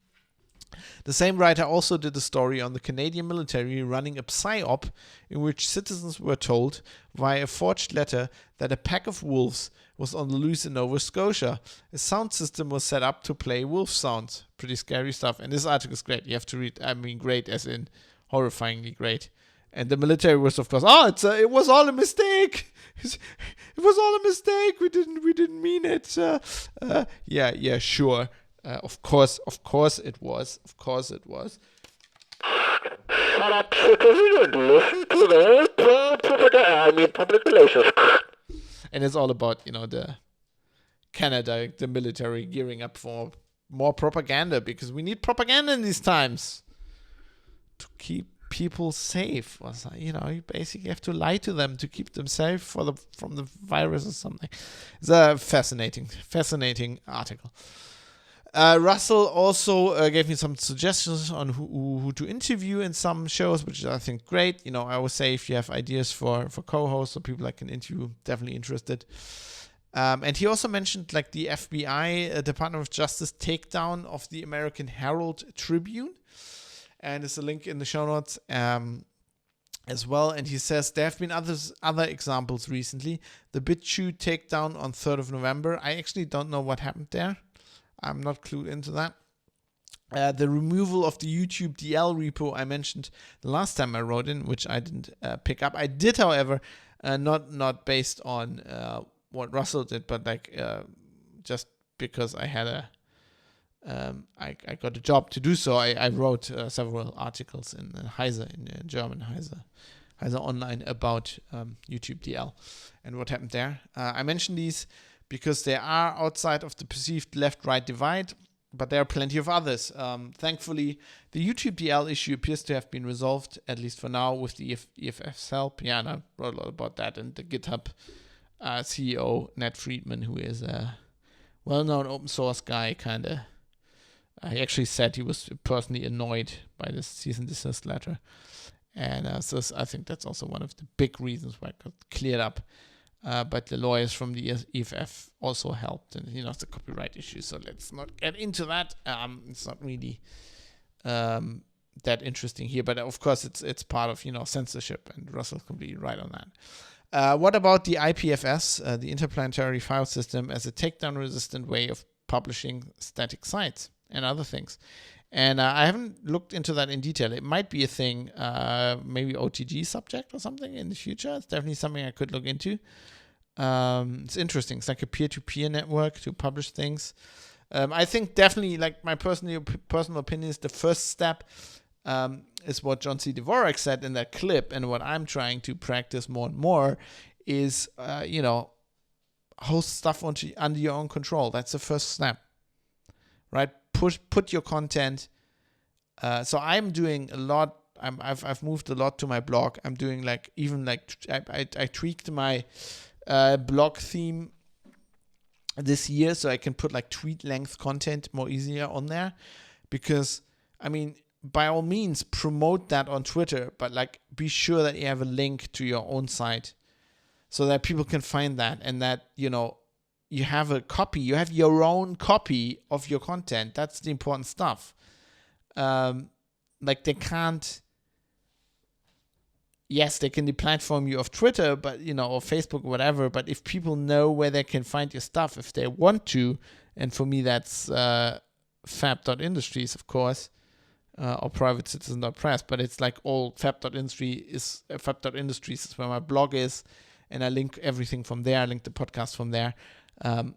The same writer also did a story on the Canadian military running a psyop in which citizens were told via a forged letter that a pack of wolves was on the loose in Nova Scotia. A sound system was set up to play wolf sounds. Pretty scary stuff. And this article is great. You have to read. I mean, great as in horrifyingly great. And the military was, of course, it was all a mistake. It was all a mistake. We didn't mean it. Yeah, sure. Of course it was. Shut up, citizen, and listen to the public relations. And it's all about, the Canada, the military gearing up for more propaganda, because we need propaganda in these times to keep people safe. You basically have to lie to them to keep them safe from the virus or something. It's a fascinating article. Russell also gave me some suggestions on who to interview in some shows, which I think great. I always say if you have ideas for co-hosts or people I can interview, definitely interested. And he also mentioned like the FBI, Department of Justice takedown of the American Herald Tribune. And there's a link in the show notes as well. And he says there have been other examples recently. The BitChute takedown on 3rd of November. I actually don't know what happened there. I'm not clued into that. The removal of the YouTube DL repo I mentioned the last time I wrote in, which I didn't pick up. I did, however, not based on what Russell did, but just because I had I got a job to do so. I wrote several articles in Heise, in German Heise Online about YouTube DL and what happened there. I mentioned these because they are outside of the perceived left-right divide, but there are plenty of others. Thankfully, the YouTube DL issue appears to have been resolved, at least for now, with the EFF's help. Yeah, and I wrote a lot about that. And the GitHub CEO, Nat Friedman, who is a well-known open source guy, he actually said he was personally annoyed by this cease and desist letter. And so I think that's also one of the big reasons why it got cleared up. But the lawyers from the EFF also helped, and it's a copyright issue, so let's not get into that. It's not really that interesting here, but of course it's part of censorship, and Russell's completely right on that. What about the IPFS, the Interplanetary File System, as a takedown-resistant way of publishing static sites and other things? And I haven't looked into that in detail. It might be a thing, maybe OTG subject or something in the future. It's definitely something I could look into. It's interesting. It's like a peer-to-peer network to publish things. I think definitely, like my personal opinion is the first step is what John C. Dvorak said in that clip, and what I'm trying to practice more and more is, host stuff under your own control. That's the first step, right? Put your content. So I'm doing a lot. I've moved a lot to my blog. I'm doing I tweaked my blog theme this year so I can put tweet length content more easier on there, because by all means promote that on Twitter, but be sure that you have a link to your own site so that people can find that, and that you have a copy, you have your own copy of your content. That's the important stuff. They can't, yes, they can deplatform you off Twitter, but, or Facebook or whatever, but if people know where they can find your stuff, if they want to, and for me that's fab.industries, of course, or privatecitizen.press, but it's all fab.industries is where my blog is, and I link everything from there. I link the podcast from there.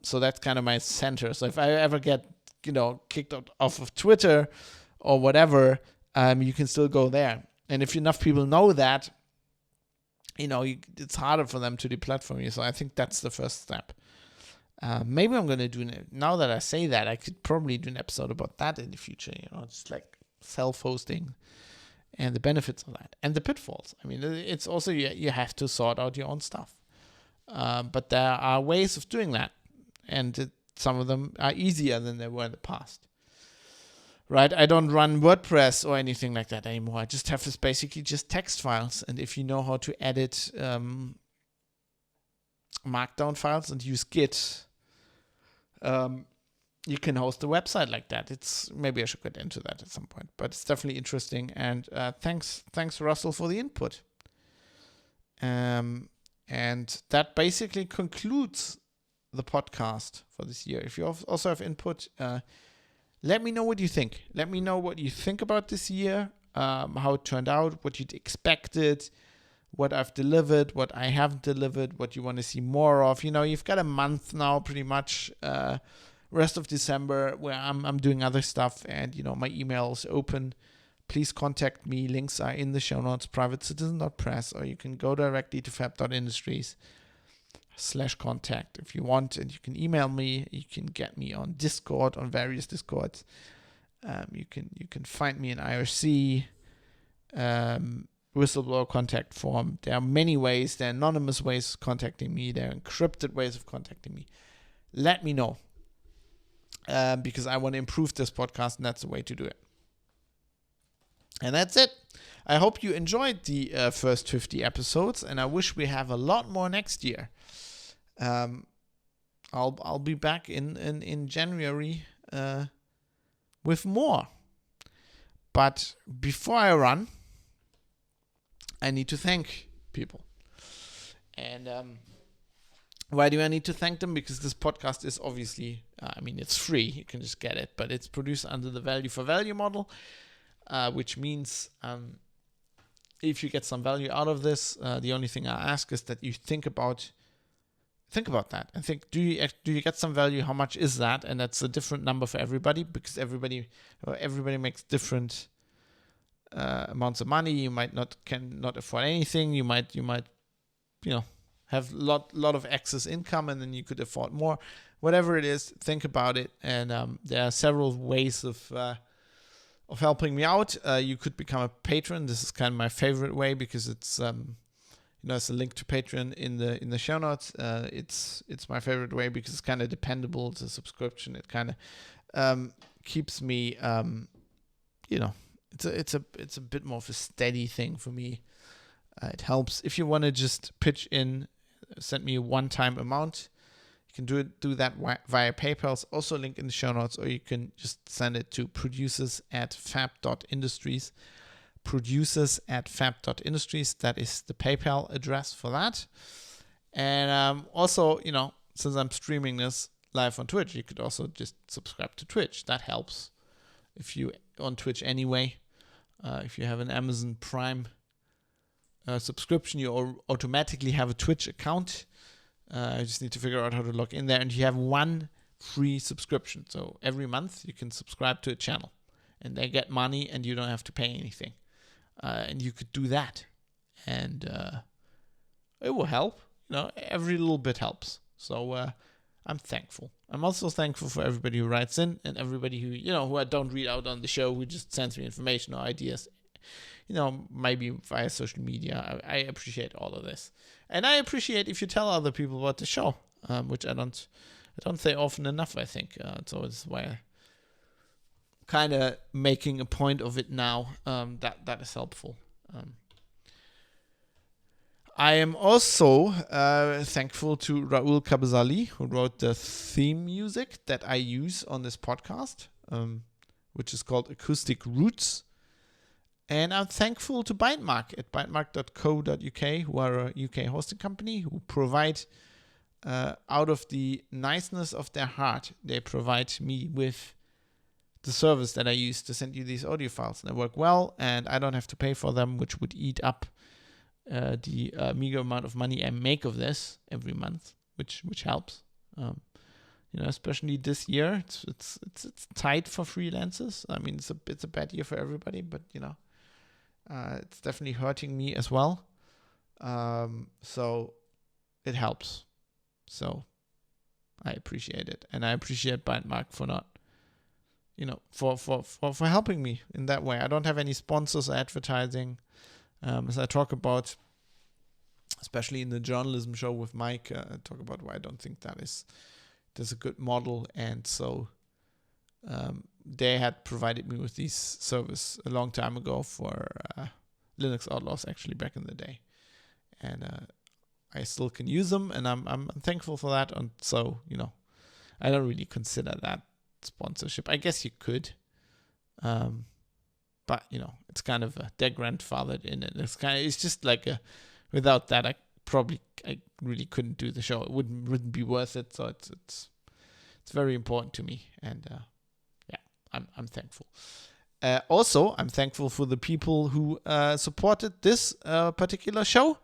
So that's kind of my center. So if I ever get, kicked off of Twitter or whatever, you can still go there. And if enough people know that, it's harder for them to deplatform you. So I think that's the first step. Maybe I'm going to do, now that I say that, I could probably do an episode about that in the future, just like self-hosting and the benefits of that and the pitfalls. I mean, it's also, you have to sort out your own stuff. But there are ways of doing that. And some of them are easier than they were in the past. Right? I don't run WordPress or anything like that anymore. I just have this basically just text files. And if you know how to edit Markdown files and use Git, you can host a website like that. Maybe I should get into that at some point, but it's definitely interesting. And thanks Russell for the input. And that basically concludes the podcast for this year. If you also have input, let me know what you think. Let me know what you think about this year, how it turned out, what you'd expected, what I've delivered, what I haven't delivered, what you want to see more of. You've got a month now, pretty much, rest of December, where I'm doing other stuff, and my email is open. Please contact me. Links are in the show notes, privatecitizen.press, or you can go directly to fab.industries/contact if you want, and you can email me. You can get me on Discord, on various Discords. You can find me in IRC, whistleblower contact form. There are many ways. There are anonymous ways of contacting me. There are encrypted ways of contacting me. Let me know, because I want to improve this podcast, and that's the way to do it. And that's it. I hope you enjoyed the first 50 episodes, and I wish we have a lot more next year. I'll be back in January with more. But before I run, I need to thank people. And why do I need to thank them? Because this podcast is obviously, it's free. You can just get it. But it's produced under the value for value model, which means if you get some value out of this, the only thing I ask is that you think about that and think, do you get some value? How much is that? And that's a different number for everybody, because everybody makes different amounts of money. You cannot afford anything. You might have lot of excess income, and then you could afford more. Whatever it is, think about it. And there are several ways of helping me out. You could become a patron. This is kind of my favorite way, because it's it's a link to Patreon in the show notes. It's my favorite way because it's kind of dependable. It's a subscription. It kind of keeps me it's a bit more of a steady thing for me. It helps. If you want to just pitch in, send me a one-time amount. You can do that via PayPal. It's also a link in the show notes, or you can just send it to producers@fab.industries. Producers@fab.industries. That is the PayPal address for that. And also, since I'm streaming this live on Twitch, you could also just subscribe to Twitch. That helps. If you on Twitch anyway, if you have an Amazon Prime subscription, you automatically have a Twitch account. You just need to figure out how to log in there, and you have one free subscription. So every month you can subscribe to a channel, and they get money, and you don't have to pay anything. And you could do that, and it will help. Every little bit helps. So I'm thankful. I'm also thankful for everybody who writes in, and everybody who I don't read out on the show, who just sends me information or ideas. Maybe via social media. I appreciate all of this, and I appreciate if you tell other people about the show, which I don't say often enough. I think so. It's why I kind of making a point of it now. That is helpful. I am also thankful to Raul Cabezali, who wrote the theme music that I use on this podcast, which is called Acoustic Roots. And I'm thankful to Bytemark at bytemark.co.uk, who are a UK hosting company who provide, out of the niceness of their heart, they provide me with the service that I use to send you these audio files. And they work well, and I don't have to pay for them, which would eat up the meager amount of money I make of this every month, which helps. Especially this year, it's tight for freelancers. I mean, it's a bad year for everybody, but it's definitely hurting me as well. So it helps. So I appreciate it, and I appreciate Bytemark for not, for helping me in that way. I don't have any sponsors or advertising, as I talk about, especially in the journalism show with Mike. I talk about why I don't think that's a good model, and so they had provided me with this service a long time ago for Linux Outlaws, actually back in the day, and I still can use them, and I'm thankful for that. And so I don't really consider that sponsorship. I guess you could, but it's kind of they're grandfathered in it. It's just like without that I really couldn't do the show. It wouldn't be worth it. So it's very important to me, and I'm thankful. Also, I'm thankful for the people who supported this particular show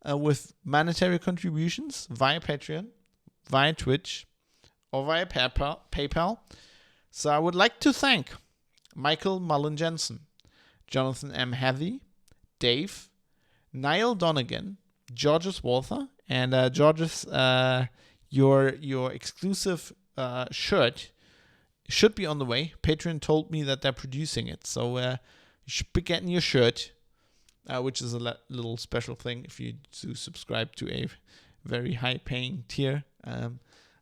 with monetary contributions via Patreon, via Twitch, or via PayPal. So I would like to thank Michael Mullen Jensen, Jonathan M. Heathy, Dave, Niall Donegan, Georges Walther, and Georges, your exclusive shirt should be on the way. Patreon told me that they're producing it, so you should be getting your shirt, which is a little special thing if you do subscribe to a very high-paying tier.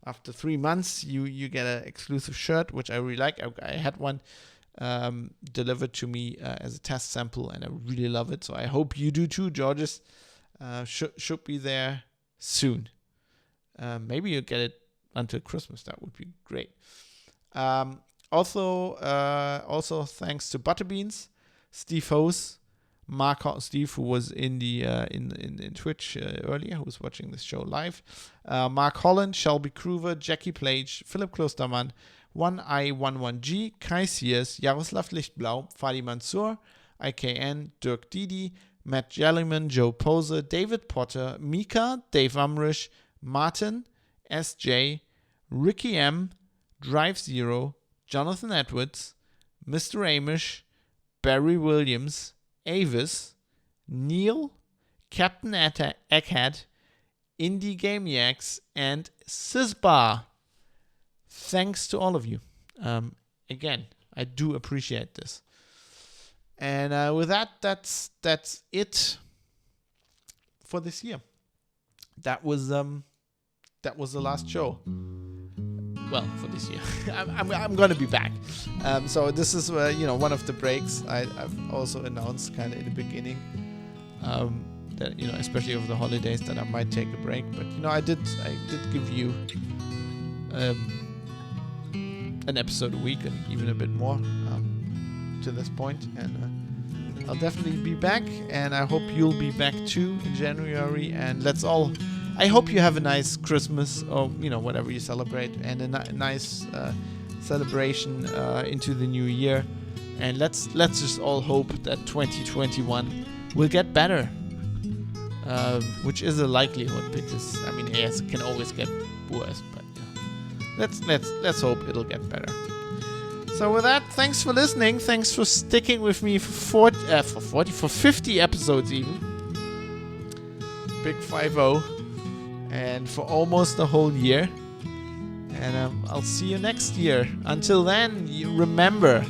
After 3 months, you get an exclusive shirt, which I really like. I had one delivered to me as a test sample, and I really love it. So I hope you do too, Georges. Should be there soon. Maybe you'll get it until Christmas. That would be great. Also thanks to Butterbeans, Steve Hose, Steve, who was in the in Twitch earlier, who was watching this show live, Mark Holland, Shelby Kruver, Jackie Plage, Philipp Klostermann, 1i11G, Kai Sears, Jaroslav Lichtblau, Fadi Mansour, IKN, Dirk Didi, Matt Jellyman, Joe Poser, David Potter, Mika, Dave Umrish, Martin, SJ, Ricky M, Drive Zero, Jonathan Edwards, Mr. Amish, Barry Williams, Avis, Neil, Captain Egghead, Indie Gameiacs, and Sisbar. Thanks to all of you. Again, I do appreciate this. And with that, that's it for this year. That was the last show. Well, for this year, I'm gonna be back. So this is one of the breaks I've also announced kind of in the beginning. That especially over the holidays, that I might take a break. But I did give you an episode a week and even a bit more to this point, and I'll definitely be back, and I hope you'll be back too in January. And I hope you have a nice Christmas, or whatever you celebrate, and a nice celebration into the new year. And let's just all hope that 2021 will get better, which is a likelihood, because yes, it can always get worse, but let's hope it'll get better. So with that, thanks for listening. Thanks for sticking with me for 50 episodes even. Big 5-0. And for almost a whole year. And I'll see you next year. Until then, remember,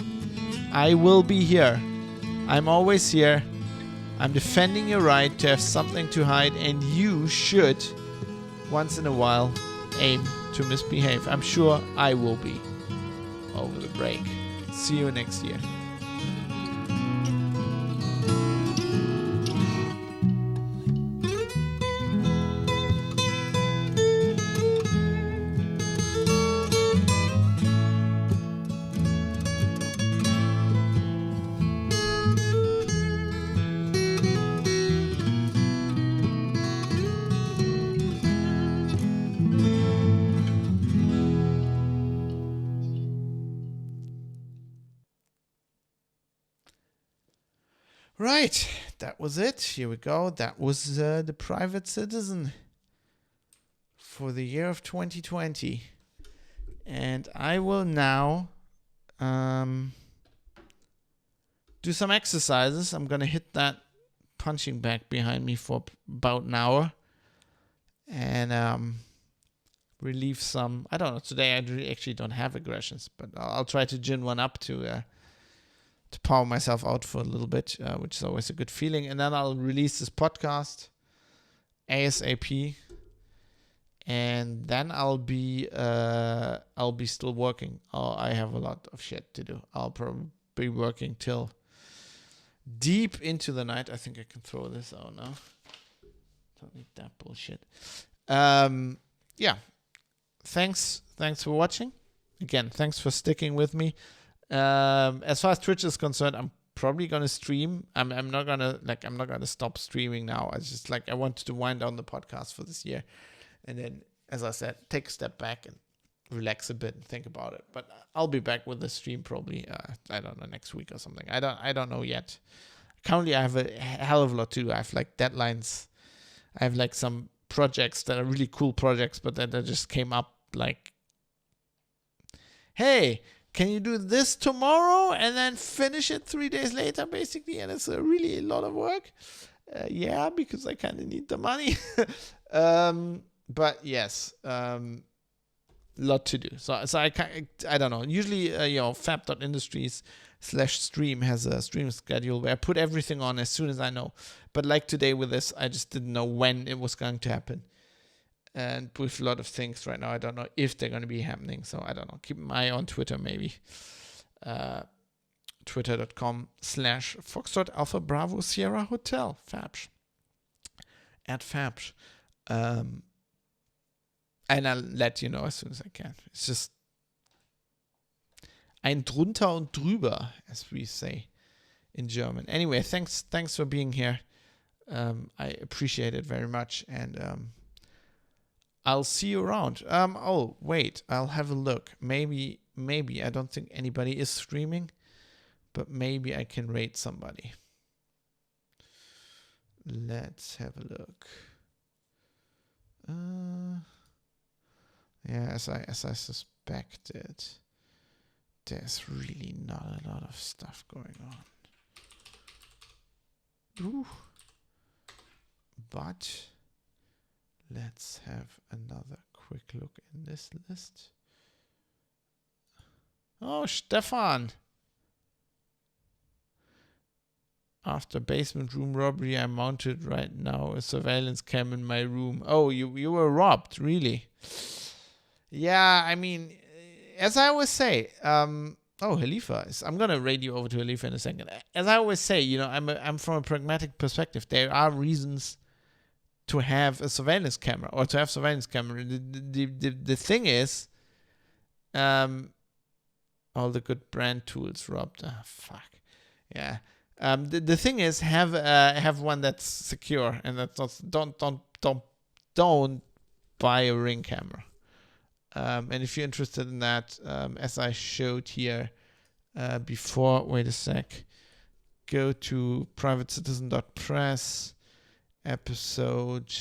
I will be here. I'm always here. I'm defending your right to have something to hide, and you should, once in a while, aim to misbehave. I'm sure I will be over the break. See you next year. Right, that was it. Here we go. That was the Private Citizen for the year of 2020. And I will now do some exercises. I'm going to hit that punching bag behind me for about an hour and relieve some. I don't know. Today I actually don't have aggressions, but I'll try to gin one up to power myself out for a little bit, which is always a good feeling. And then I'll release this podcast ASAP, and then I'll be still working. I have a lot of shit to do. I'll probably be working till deep into the night. I think I can throw this out now. Don't need that bullshit. Yeah. Thanks for watching. Again, thanks for sticking with me. As far as Twitch is concerned, I'm probably gonna stream. I'm not gonna stop streaming now. I just I wanted to wind down the podcast for this year, and then, as I said, take a step back and relax a bit and think about it. But I'll be back with the stream probably. I don't know, next week or something. I don't know yet. Currently, I have a hell of a lot to do. I have deadlines. I have some projects that are really cool projects, but that just came up hey, can you do this tomorrow and then finish it 3 days later, basically? And it's really a lot of work. Yeah, because I kind of need the money. But yes, lot to do. So I don't know. Usually, fab.industries/stream has a stream schedule where I put everything on as soon as I know. But today with this, I just didn't know when it was going to happen. And with a lot of things right now, I don't know if they're going to be happening. So I don't know. Keep an eye on Twitter, maybe. Twitter.com/Foxtrot Alpha Bravo Sierra Hotel. Fabsch. At Fabsch. And I'll let you know as soon as I can. It's just ein drunter und drüber, as we say in German. Anyway, thanks for being here. I appreciate it very much, and I'll see you around. Oh wait, I'll have a look. Maybe I don't think anybody is streaming, but maybe I can raid somebody. Let's have a look. Yeah, as I suspected, there's really not a lot of stuff going on. Ooh. But let's have another quick look in this list. Oh, Stefan. After basement room robbery, I mounted right now a surveillance cam in my room. Oh, you were robbed, really? Yeah, I mean, as I always say, Halifa, I'm gonna raid you over to Halifa in a second. As I always say, I'm from a pragmatic perspective. There are reasons to have a surveillance camera or to have surveillance camera. The thing is, all the good brand tools robbed. Ah, fuck. Yeah. The thing is, have one that's secure and that's not, don't buy a Ring camera. And if you're interested in that, as I showed here before, wait a sec, go to privatecitizen.press episode.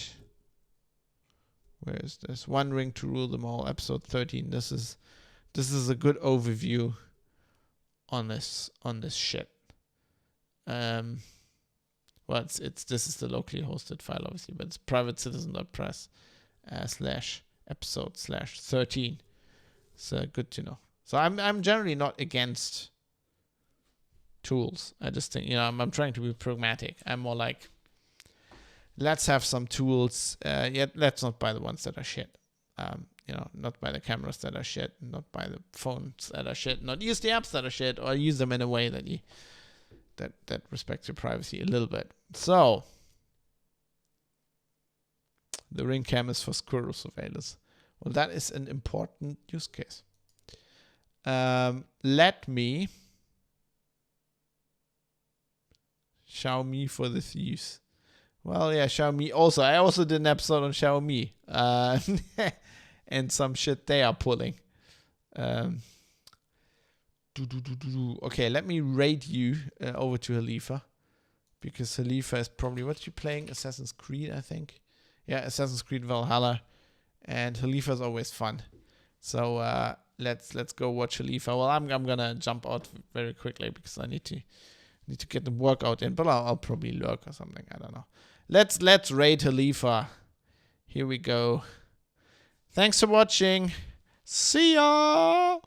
Where is this? One Ring to Rule Them All, episode 13. This is a good overview on this shit. Well, this is the locally hosted file, obviously, but it's privatecitizen.press /episode/13. So good to know. So I'm generally not against tools. I just think, I'm trying to be pragmatic. I'm more like, let's have some tools. Yet let's not buy the ones that are shit. Not buy the cameras that are shit, not buy the phones that are shit, not use the apps that are shit, or use them in a way that that respects your privacy a little bit. So the Ring cam is for squirrel surveillance. Well, that is an important use case. Let me Xiaomi for the thieves. Well, yeah, Xiaomi also. I also did an episode on Xiaomi and some shit they are pulling. Okay, let me raid you over to Halifa, because Halifa is probably, what you playing? Assassin's Creed, I think. Yeah, Assassin's Creed Valhalla, and Halifa is always fun. So let's go watch Halifa. Well, I'm gonna jump out very quickly because I need to Need to get the workout in, but I'll probably lurk or something. I don't know. Let's raid Halifa. Here we go. Thanks for watching. See ya!